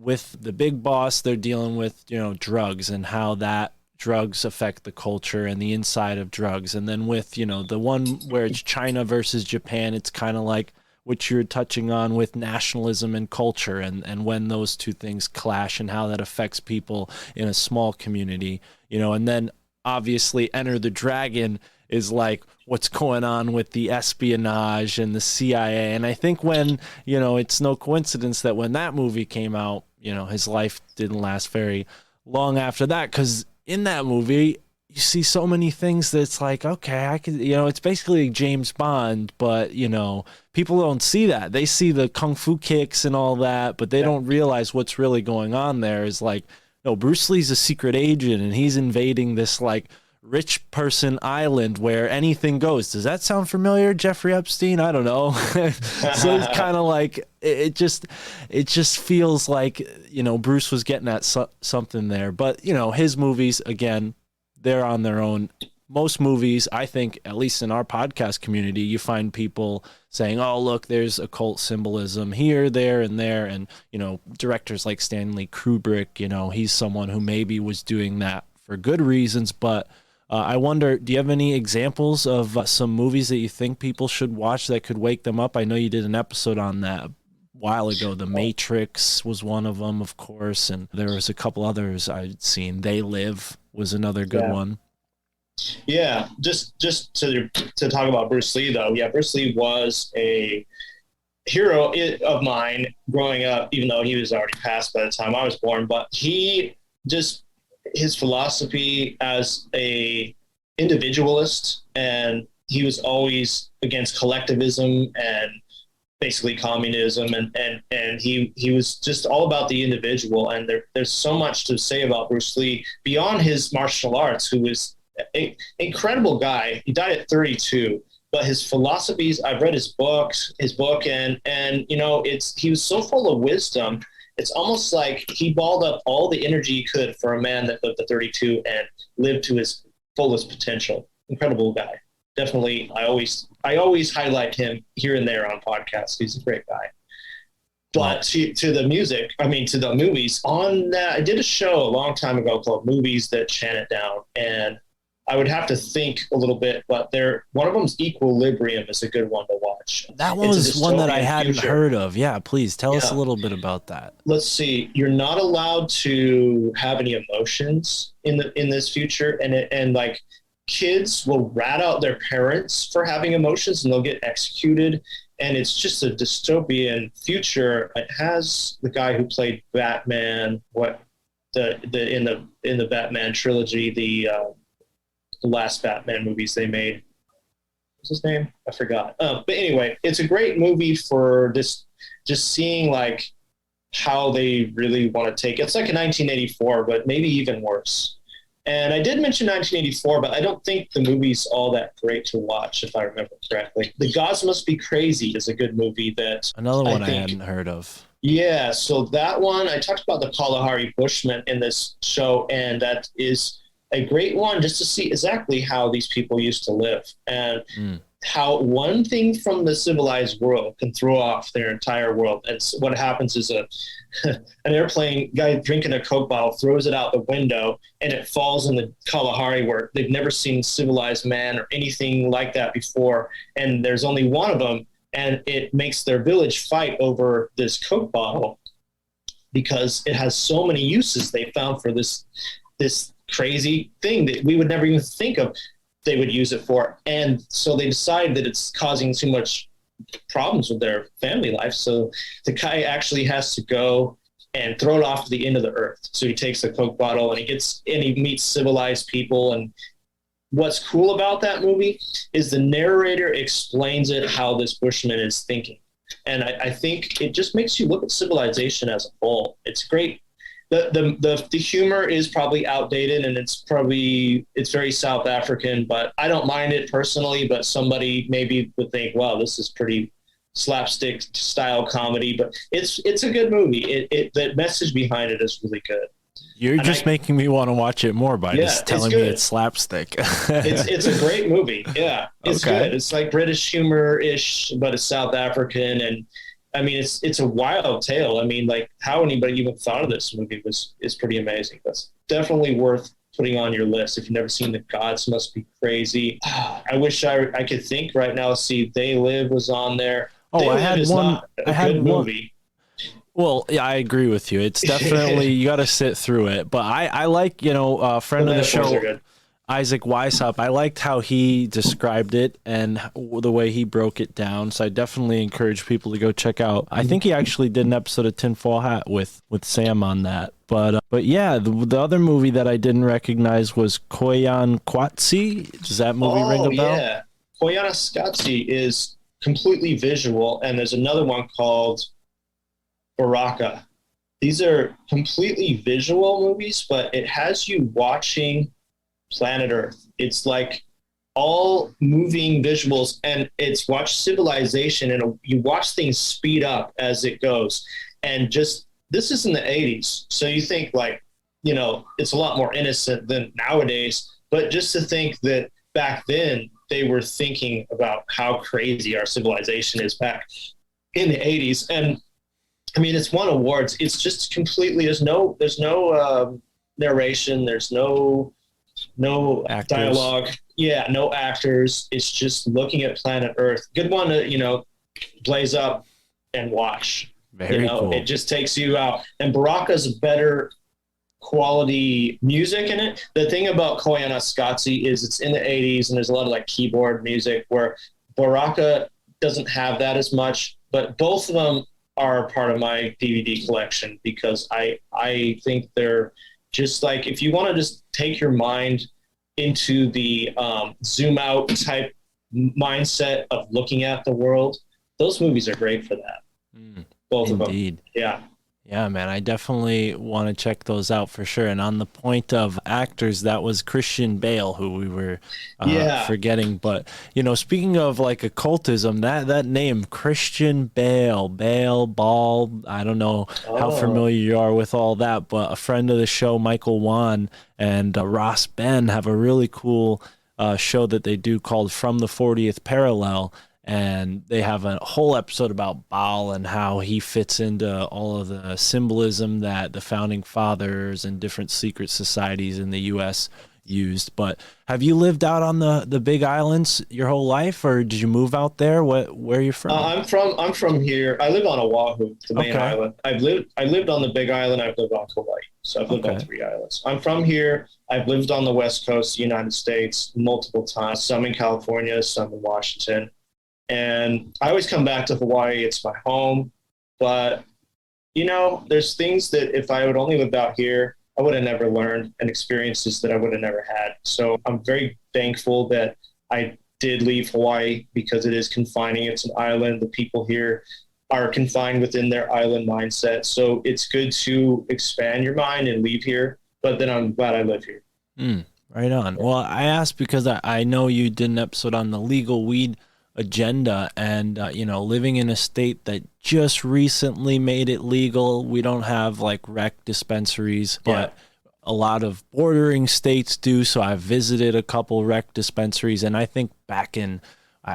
with the big boss, they're dealing with, drugs and how that drugs affect the culture and the inside of drugs. And then with, the one where it's China versus Japan, it's kind of like what you're touching on with nationalism and culture and when those two things clash and how that affects people in a small community, and then obviously Enter the Dragon is like what's going on with the espionage and the CIA. And I think when, it's no coincidence that when that movie came out, his life didn't last very long after that, because in that movie, you see so many things that's like, okay, I could, it's basically James Bond, but, people don't see that. They see the kung fu kicks and all that, but they don't realize what's really going on there is like, no, Bruce Lee's a secret agent and he's invading this like rich person island where anything goes. Does that sound familiar, Jeffrey Epstein? I don't know. So it's kind of like it just feels like, you know, Bruce was getting at something there. But, you know, his movies, again, they're on their own. Most movies, I think, at least in our podcast community, you find people saying, oh, look, there's occult symbolism here, there, and there. And, you know, directors like Stanley Kubrick, you know, he's someone who maybe was doing that for good reasons. But I wonder, do you have any examples of some movies that you think people should watch that could wake them up? I know you did an episode on that a while ago. The Matrix was one of them, of course. And there was a couple others I'd seen. They Live was another good one. Yeah, just to talk about Bruce Lee, though. Yeah, Bruce Lee was a hero of mine growing up, even though he was already passed by the time I was born. But his philosophy as a individualist, and he was always against collectivism and basically communism, and he was just all about the individual. And there's so much to say about Bruce Lee beyond his martial arts, who was an incredible guy. He died at 32, but his philosophies, I've read his book, and you know, he was so full of wisdom. It's almost like he balled up all the energy he could for a man that lived to 32 and lived to his fullest potential. Incredible guy. Definitely, I always highlight him here and there on podcasts. He's a great guy. But to the music, to the movies, on that, I did a show a long time ago called Movies That Chant It Down, and I would have to think a little bit, but one of them's Equilibrium is a good one to watch. That one was one that I hadn't heard of. Yeah, please tell us a little bit about that. Let's see. You're not allowed to have any emotions in this future, and like kids will rat out their parents for having emotions, and they'll get executed. And it's just a dystopian future. It has the guy who played Batman, in the Batman trilogy, the last Batman movies they made. What's his name? I forgot. But anyway, it's a great movie for just seeing like how they really want to take it. It's like a 1984, but maybe even worse. And I did mention 1984, but I don't think the movie's all that great to watch, if I remember correctly. The Gods Must Be Crazy is a good movie that another one I hadn't heard of. Yeah, so that one, I talked about the Kalahari Bushmen in this show, and that is a great one just to see exactly how these people used to live and how one thing from the civilized world can throw off their entire world. And what happens is an airplane guy drinking a Coke bottle throws it out the window, and it falls in the Kalahari where they've never seen civilized man or anything like that before. And there's only one of them, and it makes their village fight over this Coke bottle because it has so many uses they found for this crazy thing that we would never even think of they would use it for. And so they decide that it's causing too much problems with their family life. So the guy actually has to go and throw it off to the end of the earth. So he takes a Coke bottle and he meets civilized people. And what's cool about that movie is the narrator explains it how this Bushman is thinking. And I think it just makes you look at civilization as a whole. It's great. The humor is probably outdated, and it's very South African, but I don't mind it personally. But somebody maybe would think, wow, this is pretty slapstick style comedy, but it's a good movie. The message behind it is really good. You're just making me want to watch it more by just telling me it's slapstick. It's a great movie. Yeah, it's good. It's like British humor-ish, but it's South African, and I mean, it's a wild tale. I mean, like how anybody even thought of this movie is pretty amazing. That's definitely worth putting on your list. If you've never seen The Gods Must Be Crazy. I wish I could think right now. See, They Live was on there. Oh, I had one movie. Well, yeah, I agree with you. It's definitely, you got to sit through it. But I like, friend of the show, Isaac Weishaupt, I liked how he described it and the way he broke it down. So I definitely encourage people to go check out. I think he actually did an episode of Tinfoil Hat with Sam on that. But yeah, the other movie that I didn't recognize was Koyaanisqatsi. Does that movie ring a bell? Yeah, Koyaanisqatsi is completely visual, and there's another one called Baraka. These are completely visual movies, but it has you watching planet Earth. It's like all moving visuals, and it's watch civilization, and you watch things speed up as it goes. And just, this is in the 80s. So you think like, you know, it's a lot more innocent than nowadays, but just to think that back then they were thinking about how crazy our civilization is back in the 80s. And I mean, it's won awards. It's just completely, there's no narration. There's no Actors. dialogue. Yeah. No actors. It's just looking at planet Earth. Good one to, you know, blaze up and watch. Very cool. It just takes you out. And Baraka's better quality music in it. The thing about Koyana Scotzi is it's in the 80s and there's a lot of like keyboard music, where Baraka doesn't have that as much, but both of them are part of my DVD collection because I think they're just like, if you want to just take your mind into the zoom out type mindset of looking at the world, those movies are great for that. Both Indeed. of them. Yeah. Yeah, man, I definitely want to check those out for sure. And on the point of actors, that was Christian Bale, who we were forgetting. But, you know, speaking of like occultism, that name, Christian Bale, Ball, I don't know how familiar you are with all that, but a friend of the show, Michael Juan, and Ross Ben have a really cool show that they do called From the 40th Parallel. And they have a whole episode about Bale and how he fits into all of the symbolism that the founding fathers and different secret societies in the U.S. used. But have you lived out on the Big Islands your whole life, or did you move out there? Where are you from? I'm from here. I live on Oahu, the main island. I lived on the Big Island. I've lived on Kauai, so I've lived on 3 islands. I'm from here. I've lived on the West Coast of the United States multiple times. Some in California, some in Washington. And I always come back to Hawaii. It's my home. But, you know, there's things that if I would only lived out here, I would have never learned, and experiences that I would have never had. So I'm very thankful that I did leave Hawaii, because it is confining. It's an island. The people here are confined within their island mindset. So it's good to expand your mind and leave here. But then I'm glad I live here. Right on. Well, I asked because I know you did an episode on the legal weed agenda, and you know, living in a state that just recently made it legal. We don't have like rec dispensaries, but a lot of bordering states do. So I've visited a couple rec dispensaries, and I think back in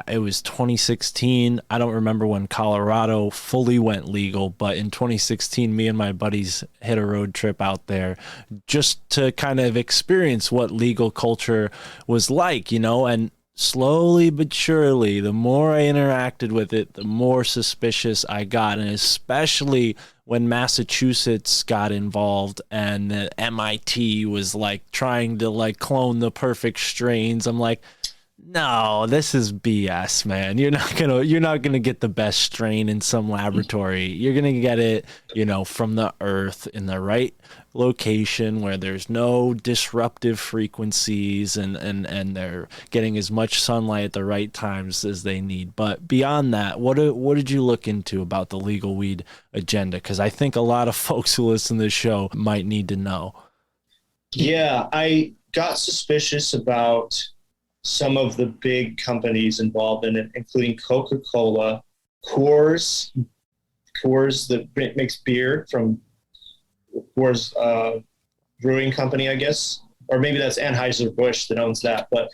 it was 2016. I don't remember when Colorado fully went legal, but in 2016, me and my buddies hit a road trip out there just to kind of experience what legal culture was like, you know. And slowly but surely, the more I interacted with it, the more suspicious I got. And especially when Massachusetts got involved and the MIT was like trying to like clone the perfect strains, I'm like, no, this is BS, man. You're not gonna get the best strain in some laboratory. You're gonna get it, you know, from the earth in the right location where there's no disruptive frequencies, and they're getting as much sunlight at the right times as they need. But beyond that, what did you look into about the legal weed agenda? Because I think a lot of folks who listen to this show might need to know. Yeah, I got suspicious about some of the big companies involved in it, including Coca-Cola, Coors that makes beer from Coors Brewing Company, I guess, or maybe that's Anheuser-Busch that owns that. But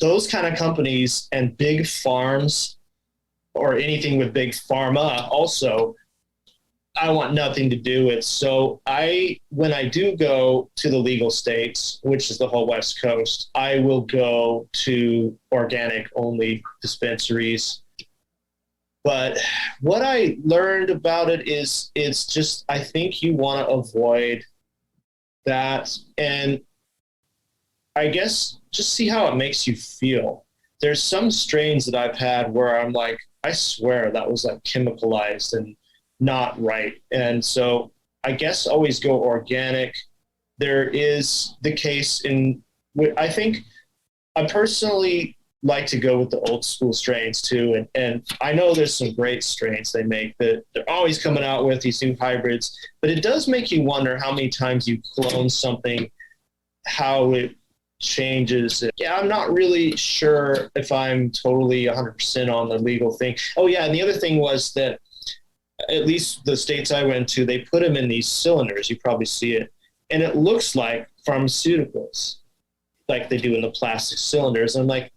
those kind of companies and big farms, or anything with big pharma, also, I want nothing to do with. So when I do go to the legal states, which is the whole West Coast, I will go to organic only dispensaries. But what I learned about it is it's just, I think you want to avoid that. And I guess just see how it makes you feel. There's some strains that I've had where I'm like, I swear that was like chemicalized and not right. And so I guess always go organic. There is the case I think I personally like to go with the old school strains too. And I know there's some great strains they make that they're always coming out with these new hybrids, but it does make you wonder how many times you clone something how it changes it. Yeah, I'm not really sure if I'm totally 100% on the legal thing. Oh yeah, and the other thing was that at least the states I went to, they put them in these cylinders. You probably see it. And it looks like pharmaceuticals, like they do in the plastic cylinders. I'm like,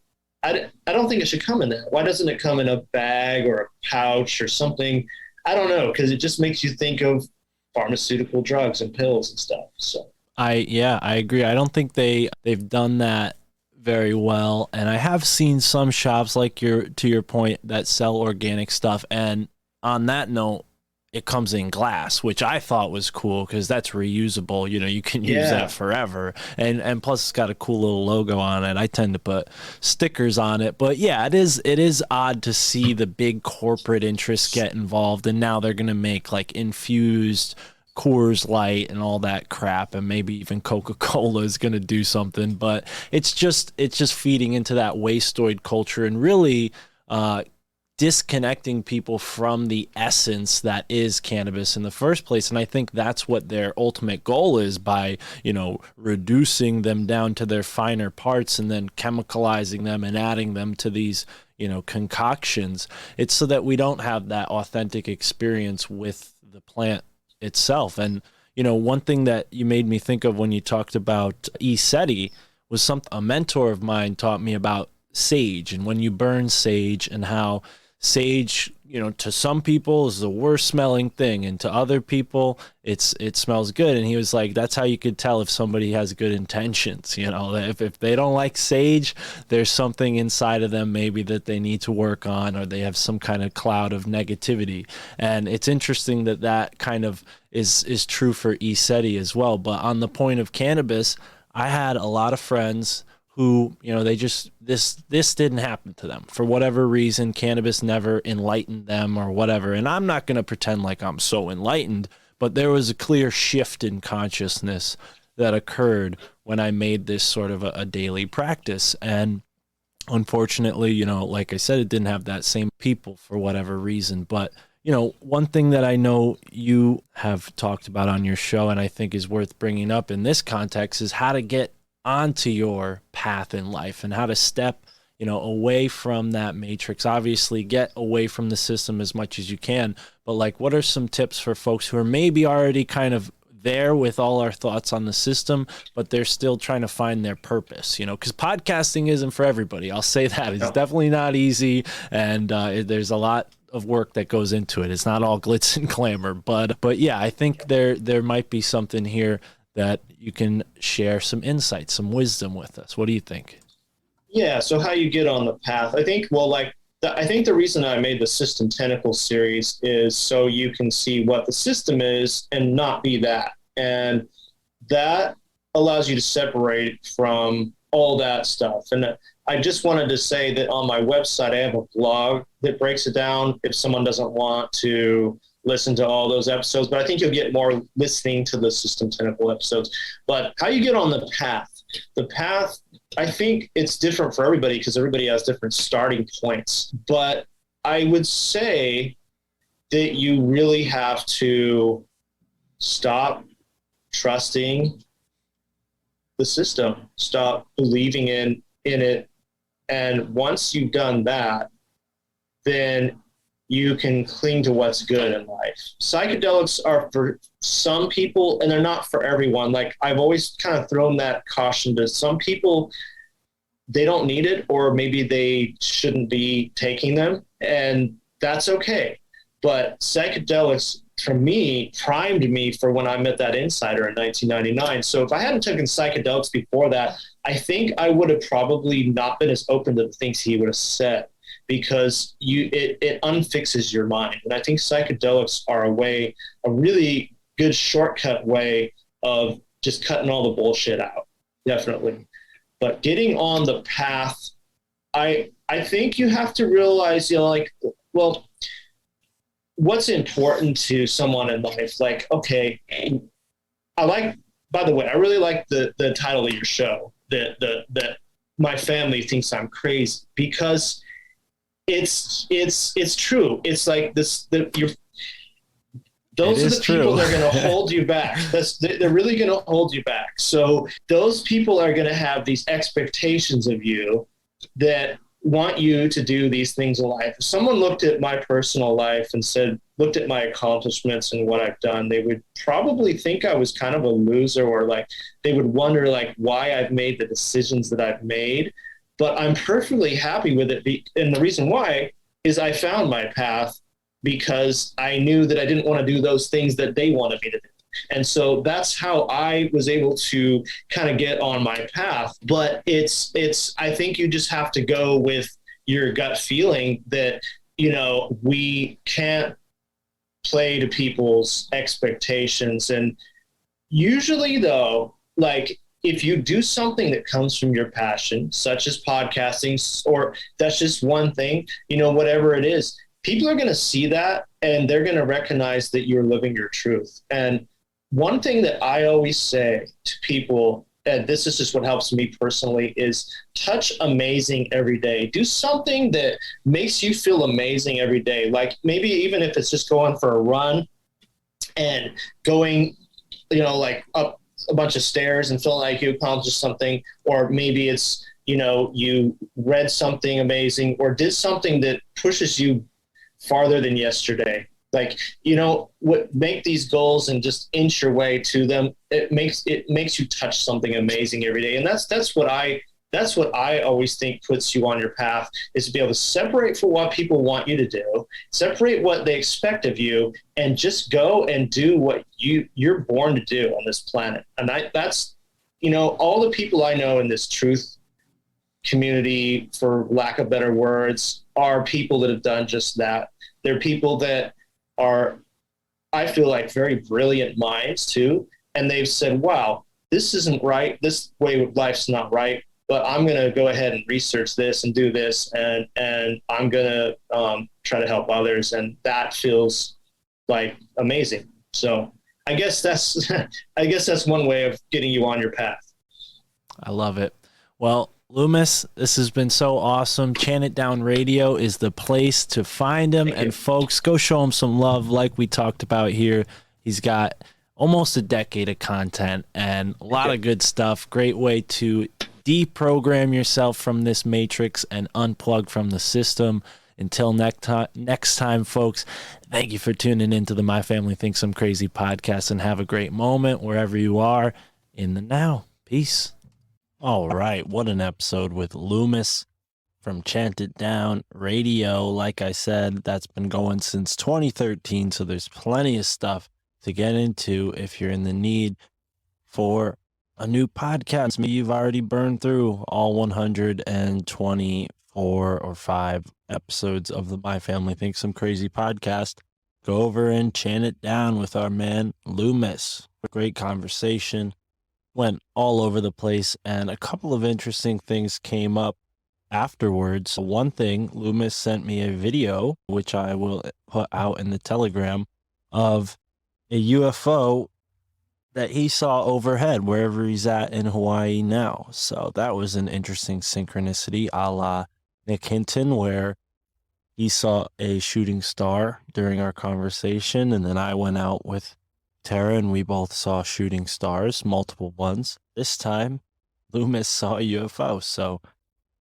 I don't think it should come in that. Why doesn't it come in a bag or a pouch or something? I don't know, because it just makes you think of pharmaceutical drugs and pills and stuff. So I agree. I don't think they've done that very well. And I have seen some shops to your point that sell organic stuff. And on that note, it comes in glass, which I thought was cool because that's reusable. You can use that forever. And plus it's got a cool little logo on it. I tend to put stickers on it. But yeah, it is odd to see the big corporate interests get involved. And now they're going to make like infused Coors Light and all that crap, and maybe even Coca-Cola is going to do something. But it's just feeding into that wasteoid culture and really disconnecting people from the essence that is cannabis in the first place. And I think that's what their ultimate goal is by, reducing them down to their finer parts and then chemicalizing them and adding them to these, concoctions. It's so that we don't have that authentic experience with the plant itself. And, one thing that you made me think of when you talked about CSETI was a mentor of mine taught me about sage, and when you burn sage and how sage, to some people is the worst smelling thing, and to other people it smells good. And he was like, that's how you could tell if somebody has good intentions. If they don't like sage, there's something inside of them maybe that they need to work on, or they have some kind of cloud of negativity. And it's interesting that kind of is true for CSETI as well. But on the point of cannabis, I had a lot of friends who, they just, this didn't happen to them. For whatever reason, cannabis never enlightened them or whatever. And I'm not going to pretend like I'm so enlightened, but there was a clear shift in consciousness that occurred when I made this sort of a daily practice. And unfortunately, like I said, it didn't have that same people for whatever reason. But, one thing that I know you have talked about on your show, and I think is worth bringing up in this context, is how to get onto your path in life and how to step, away from that matrix. Obviously, get away from the system as much as you can. But what are some tips for folks who are maybe already kind of there with all our thoughts on the system, but they're still trying to find their purpose, because podcasting isn't for everybody. I'll say that. It's definitely not easy. And there's a lot of work that goes into it. It's not all glitz and glamour, but yeah, I think there might be something here that you can share some insight, some wisdom with us. What do you think? Yeah, so how you get on the path. I think, I think the reason I made the System Tentacles series is so you can see what the system is and not be that. And that allows you to separate from all that stuff. And I just wanted to say that on my website, I have a blog that breaks it down if someone doesn't want to listen to all those episodes, but I think you'll get more listening to the System Tentacle episodes. But how you get on the path, I think it's different for everybody because everybody has different starting points. But I would say that you really have to stop trusting the system, stop believing in it. And once you've done that, then you can cling to what's good in life. Psychedelics are for some people, and they're not for everyone. I've always kind of thrown that caution to some people. They don't need it, or maybe they shouldn't be taking them, and that's okay. But psychedelics, for me, primed me for when I met that insider in 1999. So if I hadn't taken psychedelics before that, I think I would have probably not been as open to the things he would have said, because it unfixes your mind. And I think psychedelics are a really good shortcut way of just cutting all the bullshit out, definitely. But getting on the path, I think you have to realize, what's important to someone in life. Okay, by the way, I really like the title of your show, that my family thinks I'm crazy, because it's true. It's like this, those It are is the people true. that are going to hold you back. They're really going to hold you back. So those people are going to have these expectations of you that want you to do these things in life. If someone looked at my personal life and looked at my accomplishments and what I've done, they would probably think I was kind of a loser, or like they would wonder like why I've made the decisions that I've made. But I'm perfectly happy with it. And the reason why is I found my path because I knew that I didn't want to do those things that they wanted me to do. And so that's how I was able to kind of get on my path. But I think you just have to go with your gut feeling that, you know, we can't play to people's expectations. And usually though, like if you do something that comes from your passion, such as podcasting, or that's just one thing, you know, whatever it is, people are going to see that and they're going to recognize that you're living your truth. And one thing that I always say to people, and this is just what helps me personally, is touch amazing every day. Do something that makes you feel amazing every day. Like maybe even if it's just going for a run and going, you know, like up a bunch of stairs and feeling like you accomplished something, or maybe it's, you know, you read something amazing or did something that pushes you farther than yesterday. Like, you know, make these goals and just inch your way to them. It makes you touch something amazing every day. And that's what I always think puts you on your path, is to be able to separate from what people want you to do, separate what they expect of you, and just go and do what you're born to do on this planet. And that's, you know, all the people I know in this truth community, for lack of better words, are people that have done just that. They're people that are, I feel like, very brilliant minds too. And they've said, wow, this isn't right. This way of life's not right, but I'm going to go ahead and research this and do this. And I'm going to try to help others. And that feels like amazing. So I guess that's one way of getting you on your path. I love it. Well, Luemas, this has been so awesome. Chant It Down Radio is the place to find him. And folks, go show him some love like we talked about here. He's got almost a decade of content and a lot of good stuff. Great way to deprogram yourself from this matrix and unplug from the system. Until next time, folks, thank you for tuning into the My Family Thinks I'm Crazy podcast, and have a great moment wherever you are in the now. Peace. All right, what an episode with Luemas from Chant It Down Radio. Like I said, that's been going since 2013, so there's plenty of stuff to get into if you're in the need for a new podcast. Maybe you've already burned through all 124 or 5 episodes of the My Family Thinks I'm Crazy podcast. Go over and chant it down with our man Luemas. Great conversation. Went all over the place, and a couple of interesting things came up afterwards. One thing, Luemas sent me a video, which I will put out in the Telegram, of a UFO that he saw overhead wherever he's at in Hawaii now. So that was an interesting synchronicity, a la Nick Hinton, where he saw a shooting star during our conversation, and then I went out with Tara and we both saw shooting stars, multiple ones. This time, Luemas saw a UFO, so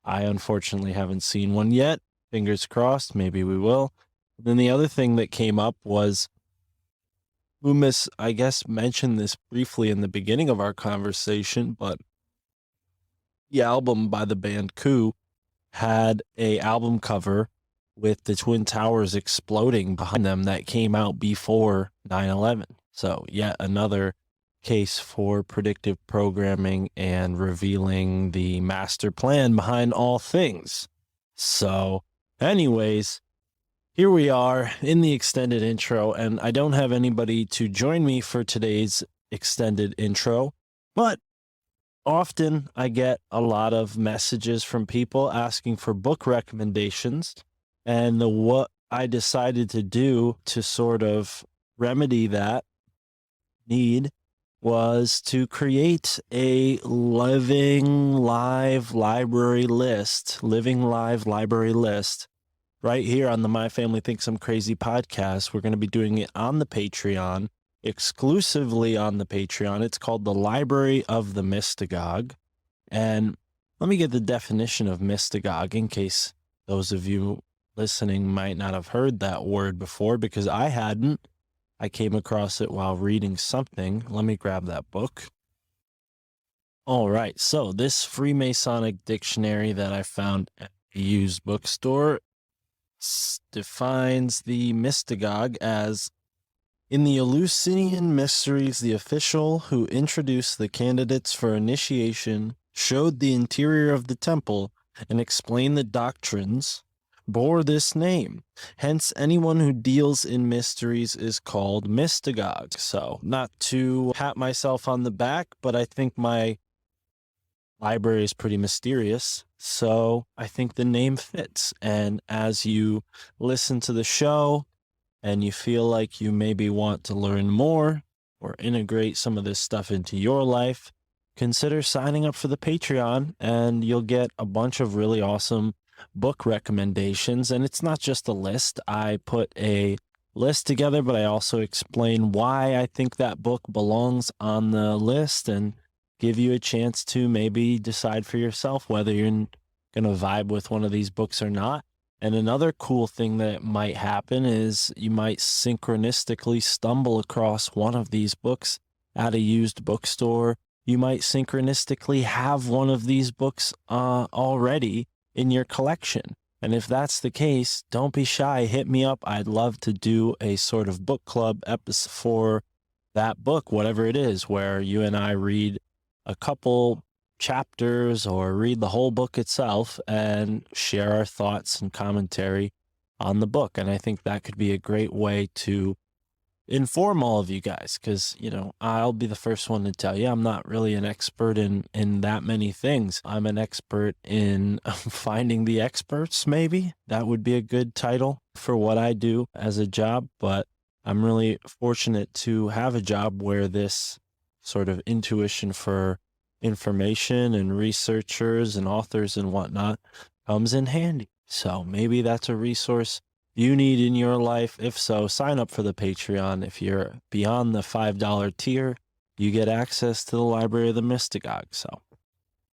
I unfortunately haven't seen one yet. Fingers crossed, maybe we will. Then the other thing that came up was Luemas, I guess, mentioned this briefly in the beginning of our conversation, but the album by the band Coup had a album cover with the Twin Towers exploding behind them that came out before 9/11. So yet another case for predictive programming and revealing the master plan behind all things. So anyways, here we are in the extended intro, and I don't have anybody to join me for today's extended intro, but often I get a lot of messages from people asking for book recommendations, and what I decided to do to sort of remedy that need was to create a living live library list right here on the My Family Thinks I'm Crazy podcast. We're going to be doing it on the Patreon, exclusively on the Patreon. It's called the Library of the Mystagogue. And let me get the definition of mystagogue in case those of you listening might not have heard that word before, because I hadn't. I came across it while reading something. Let me grab that book. All right, so this Freemasonic dictionary that I found at a used bookstore defines the mystagogue as, in the Eleusinian mysteries, the official who introduced the candidates for initiation, showed the interior of the temple, and explained the doctrines, bore this name. Hence, anyone who deals in mysteries is called mystagogue. So, not to pat myself on the back, but I think my library is pretty mysterious. So, I think the name fits. And as you listen to the show and you feel like you maybe want to learn more or integrate some of this stuff into your life, consider signing up for the Patreon, and you'll get a bunch of really awesome book recommendations. And it's not just a list. I put a list together, but I also explain why I think that book belongs on the list and give you a chance to maybe decide for yourself whether you're going to vibe with one of these books or not. And another cool thing that might happen is you might synchronistically stumble across one of these books at a used bookstore. You might synchronistically have one of these books already in your collection. And if that's the case, don't be shy. Hit me up. I'd love to do a sort of book club episode for that book, whatever it is, where you and I read a couple chapters or read the whole book itself and share our thoughts and commentary on the book. And I think that could be a great way to inform all of you guys, because, you know, I'll be the first one to tell you I'm not really an expert in that many things. I'm an expert in finding the experts, maybe. That would be a good title for what I do as a job, but I'm really fortunate to have a job where this sort of intuition for information and researchers and authors and whatnot comes in handy. So maybe that's a resource you need in your life. If so, sign up for the Patreon. If you're beyond the $5 tier, you get access to the Library of the Mystagogue. So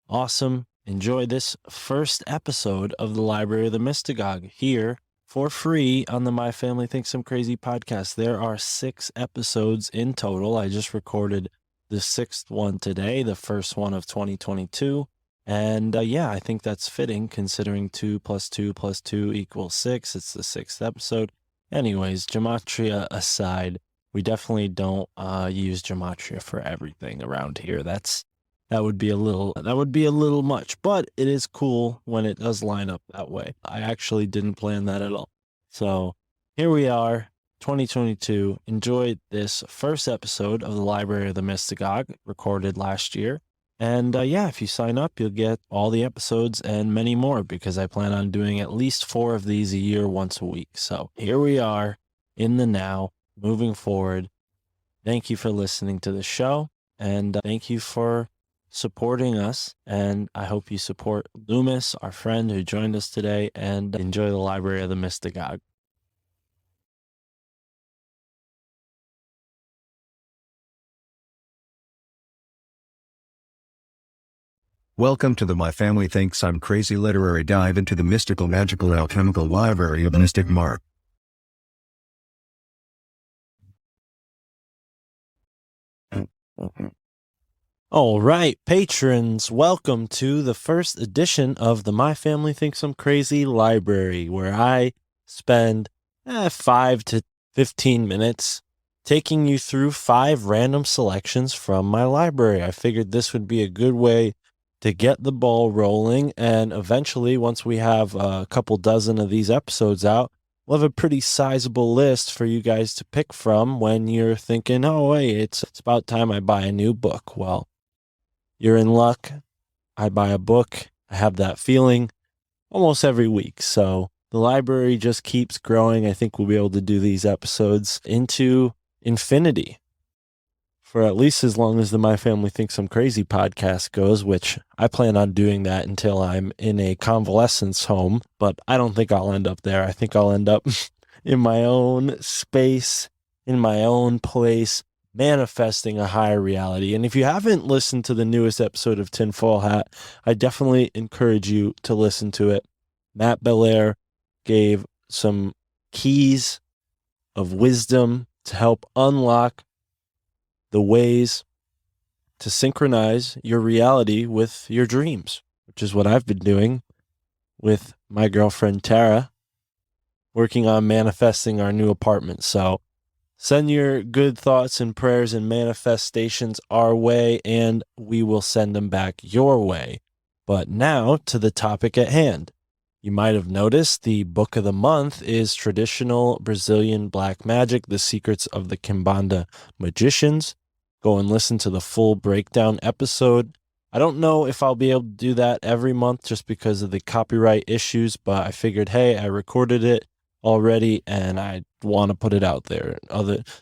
awesome. Enjoy this first episode of the Library of the Mystagogue here for free on the My Family Thinks I'm Crazy podcast. There are 6 episodes in total. I just recorded the 6th one today, the first one of 2022. And yeah, I think that's fitting considering 2 + 2 + 2 = 6. It's the 6th episode. Anyways, gematria aside, we definitely don't use gematria for everything around here. That would be a little much, but it is cool when it does line up that way. I actually didn't plan that at all. So here we are, 2022. Enjoyed this first episode of the Library of the Mystagogue, recorded last year. And yeah, if you sign up, you'll get all the episodes and many more, because I plan on doing at least 4 of these a year, once a week. So here we are in the now, moving forward. Thank you for listening to the show, and thank you for supporting us. And I hope you support Luemas, our friend who joined us today, and enjoy the Library of the Mystagogue. Welcome to the My Family Thinks I'm Crazy literary dive into the mystical, magical, alchemical library of Mystic Mark. All right, patrons, welcome to the first edition of the My Family Thinks I'm Crazy library, where I spend 5 to 15 minutes taking you through 5 random selections from my library. I figured this would be a good way to get the ball rolling, and eventually, once we have a couple dozen of these episodes out, we'll have a pretty sizable list for you guys to pick from when you're thinking, oh, wait, it's about time I buy a new book. Well, you're in luck. I buy a book. I have that feeling almost every week. So the library just keeps growing. I think we'll be able to do these episodes into infinity for at least as long as the My Family Thinks I'm Crazy podcast goes, which I plan on doing that until I'm in a convalescence home, but I don't think I'll end up there. I think I'll end up in my own space, in my own place, manifesting a higher reality. And if you haven't listened to the newest episode of Tinfoil Hat, I definitely encourage you to listen to it. Matt Belair gave some keys of wisdom to help unlock the ways to synchronize your reality with your dreams, which is what I've been doing with my girlfriend Tara, working on manifesting our new apartment. So send your good thoughts and prayers and manifestations our way, and we will send them back your way. But now to the topic at hand. You might have noticed the book of the month is Traditional Brazilian Black Magic, The Secrets of the Kimbanda Magicians. Go and listen to the full breakdown episode. I don't know if I'll be able to do that every month just because of the copyright issues, but I figured, hey, I recorded it already and I want to put it out there.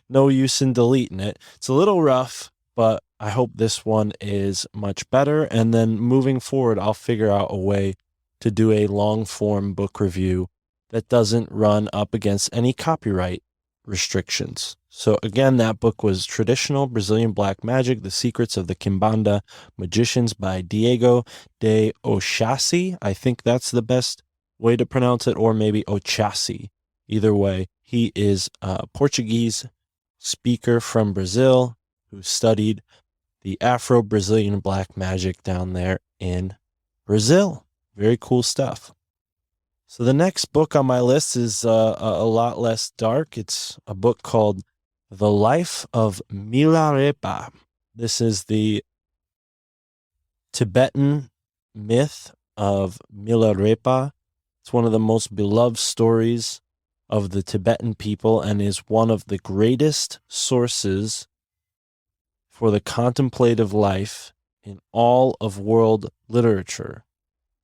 No use in deleting it. It's a little rough, but I hope this one is much better. And then moving forward, I'll figure out a way to do a long form book review that doesn't run up against any copyright restrictions. So again, that book was Traditional Brazilian Black Magic, The Secrets of the Kimbanda Magicians by Diego de Oxassi. I think that's the best way to pronounce it, or maybe Oxassi. Either way, he is a Portuguese speaker from Brazil who studied the Afro-Brazilian black magic down there in Brazil. Very cool stuff. So the next book on my list is a lot less dark. It's a book called The Life of Mila Repa. This is the Tibetan myth of Mila Repa. It's one of the most beloved stories of the Tibetan people and is one of the greatest sources for the contemplative life in all of world literature.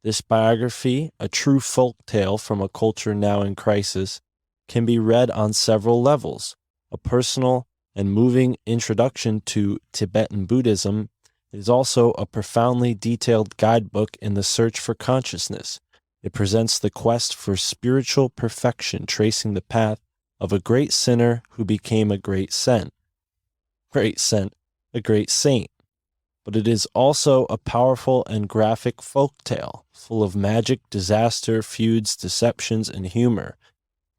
This biography, a true folk tale from a culture now in crisis, can be read on several levels. A personal and moving introduction to Tibetan Buddhism, it is also a profoundly detailed guidebook in the search for consciousness. It presents the quest for spiritual perfection, tracing the path of a great sinner who became a great saint. But it is also a powerful and graphic folktale, full of magic, disaster, feuds, deceptions, and humor.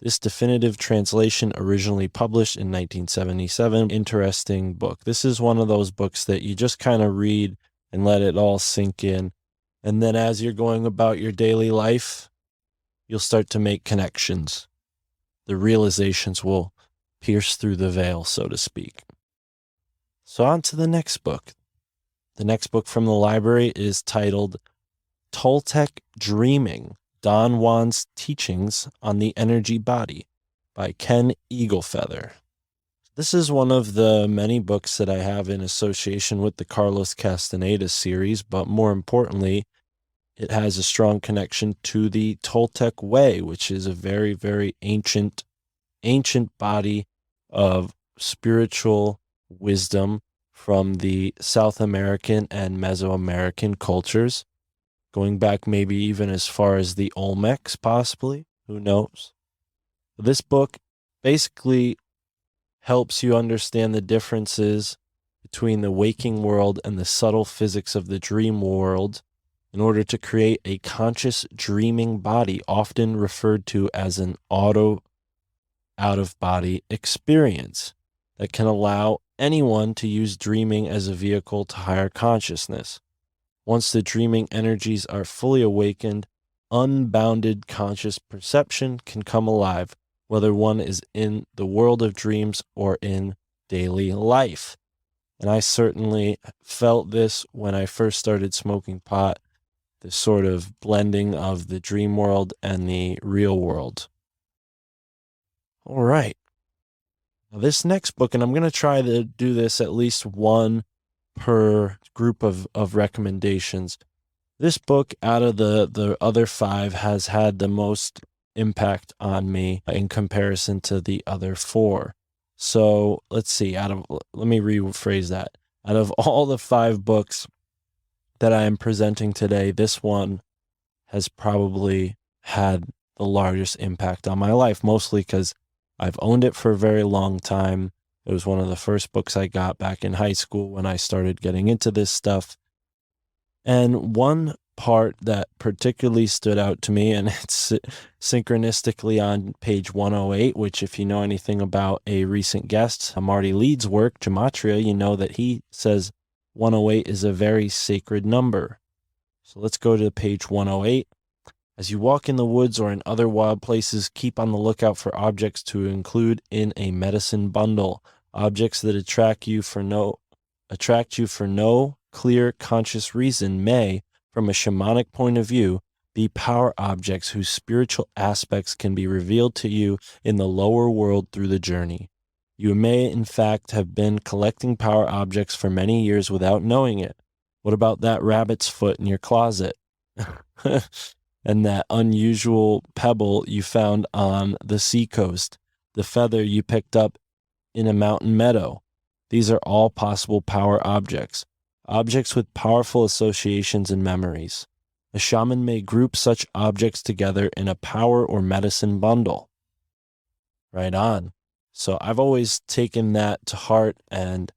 This definitive translation, originally published in 1977, interesting book. This is one of those books that you just kind of read and let it all sink in. And then as you're going about your daily life, you'll start to make connections. The realizations will pierce through the veil, so to speak. So on to the next book. The next book from the library is titled Toltec Dreaming, Don Juan's Teachings on the Energy Body by Ken Eaglefeather. This is one of the many books that I have in association with the Carlos Castaneda series, but more importantly, it has a strong connection to the Toltec way, which is a very, very ancient body of spiritual wisdom from the South American and Mesoamerican cultures, going back maybe even as far as the Olmecs, possibly. Who knows? This book basically helps you understand the differences between the waking world and the subtle physics of the dream world in order to create a conscious dreaming body, often referred to as an out-of-body experience that can allow anyone to use dreaming as a vehicle to higher consciousness. Once the dreaming energies are fully awakened, unbounded conscious perception can come alive, whether one is in the world of dreams or in daily life. And I certainly felt this when I first started smoking pot, this sort of blending of the dream world and the real world. All right. Now this next book, and I'm going to try to do this at least one per group of recommendations. This book, out of the other five, has had the most impact on me in comparison to the other four. So let's see, let me rephrase that. Out of all the 5 books that I am presenting today, this one has probably had the largest impact on my life, mostly because I've owned it for a very long time. It was one of the first books I got back in high school when I started getting into this stuff. And one part that particularly stood out to me, and it's synchronistically on page 108, which if you know anything about a recent guest, Marty Leeds' work, Gematria, you know that he says 108 is a very sacred number. So let's go to page 108. As you walk in the woods or in other wild places, keep on the lookout for objects to include in a medicine bundle. Objects that attract you for no clear conscious reason may, from a shamanic point of view, be power objects whose spiritual aspects can be revealed to you in the lower world through the journey. You may, in fact, have been collecting power objects for many years without knowing it. What about that rabbit's foot in your closet? And that unusual pebble you found on the seacoast? The feather you picked up in a mountain meadow? These are all possible power objects. Objects with powerful associations and memories. A shaman may group such objects together in a power or medicine bundle. Right on. So I've always taken that to heart, and,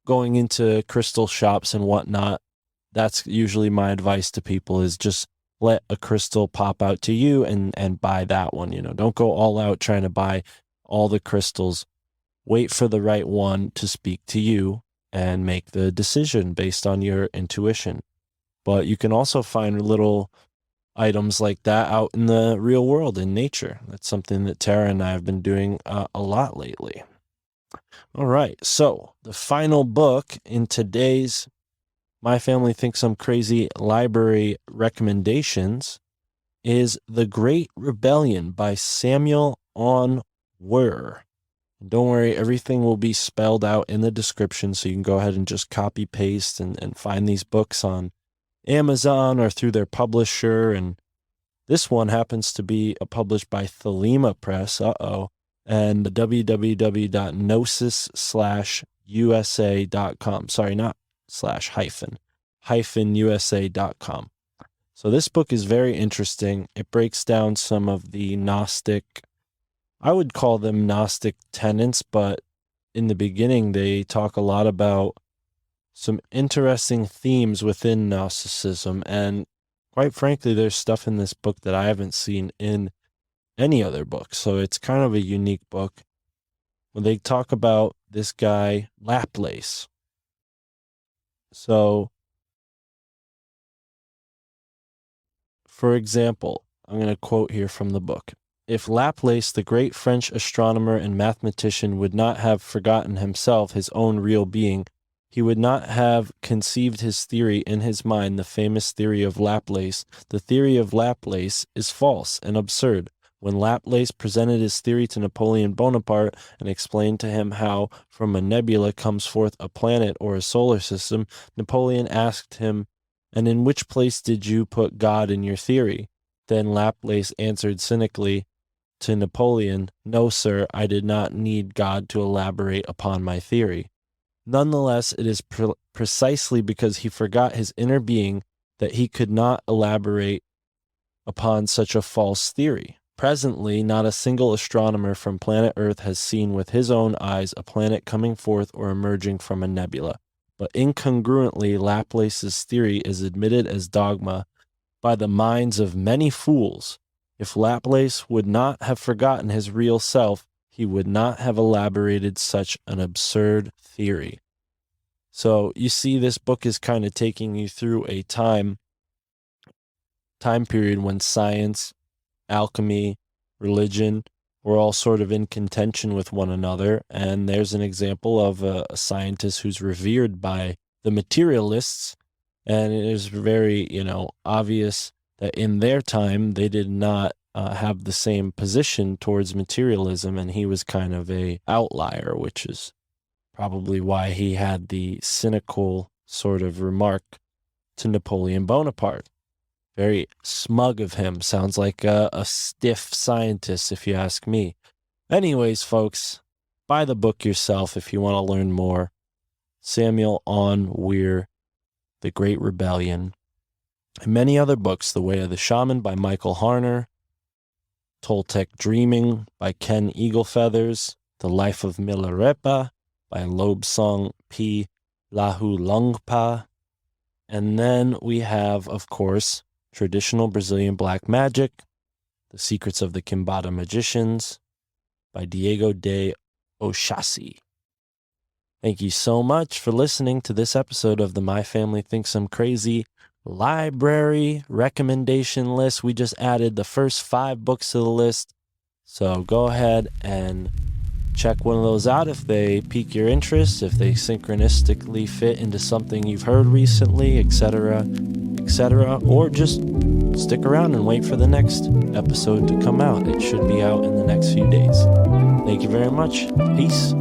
going into crystal shops and whatnot, that's usually my advice to people, is just let a crystal pop out to you and buy that one. Don't go all out trying to buy all the crystals. Wait for the right one to speak to you and make the decision based on your intuition. But you can also find little items like that out in the real world, in nature. That's something that Tara and I have been doing a lot lately. All right, so the final book in today's My Family Thinks I'm Crazy library recommendations is The Great Rebellion by Samuel Onwer. Don't worry, everything will be spelled out in the description, so you can go ahead and just copy paste and find these books on Amazon or through their publisher. And this one happens to be published by Thelema Press, and www.gnosis/usa.com. Sorry, not slash hyphen USA.com. So this book is very interesting. It breaks down some of the Gnostic, I would call them Gnostic tenets, but in the beginning they talk a lot about some interesting themes within Gnosticism, and quite frankly, there's stuff in this book that I haven't seen in any other book, so it's kind of a unique book. When they talk about this guy, Laplace. So, for example, I'm going to quote here from the book. If Laplace, the great French astronomer and mathematician, would not have forgotten himself his own real being, he would not have conceived his theory in his mind, the famous theory of Laplace. The theory of Laplace is false and absurd. When Laplace presented his theory to Napoleon Bonaparte and explained to him how from a nebula comes forth a planet or a solar system, Napoleon asked him, "And in which place did you put God in your theory?" Then Laplace answered cynically to Napoleon, "No, sir, I did not need God to elaborate upon my theory." Nonetheless, it is precisely because he forgot his inner being that he could not elaborate upon such a false theory. Presently, not a single astronomer from planet Earth has seen with his own eyes a planet coming forth or emerging from a nebula. But incongruently, Laplace's theory is admitted as dogma by the minds of many fools. If Laplace would not have forgotten his real self, he would not have elaborated such an absurd theory. So you see, this book is kind of taking you through a time period when science, alchemy, religion were all sort of in contention with one another. And there's an example of a scientist who's revered by the materialists. And it is very, obvious that in their time, they did not have the same position towards materialism. And he was kind of a outlier, which is probably why he had the cynical sort of remark to Napoleon Bonaparte. Very smug of him. Sounds like a stiff scientist, if you ask me. Anyways, folks, buy the book yourself if you want to learn more. Samuel On Weir, The Great Rebellion, and many other books. The Way of the Shaman by Michael Harner, Toltec Dreaming by Ken Eaglefeathers, The Life of Mila Repa by Lobsang P. Lahulungpa. And then we have, of course, Traditional Brazilian Black Magic, The Secrets of the Kimbada Magicians by Diego de Oshasi. Thank you so much for listening to this episode of the My Family Thinks I'm Crazy library recommendation list. We just added the first 5 books to the list, so go ahead and check one of those out if they pique your interest, if they synchronistically fit into something you've heard recently, etc., or just stick around and wait for the next episode to come out. It should be out in the next few days. Thank you very much. Peace.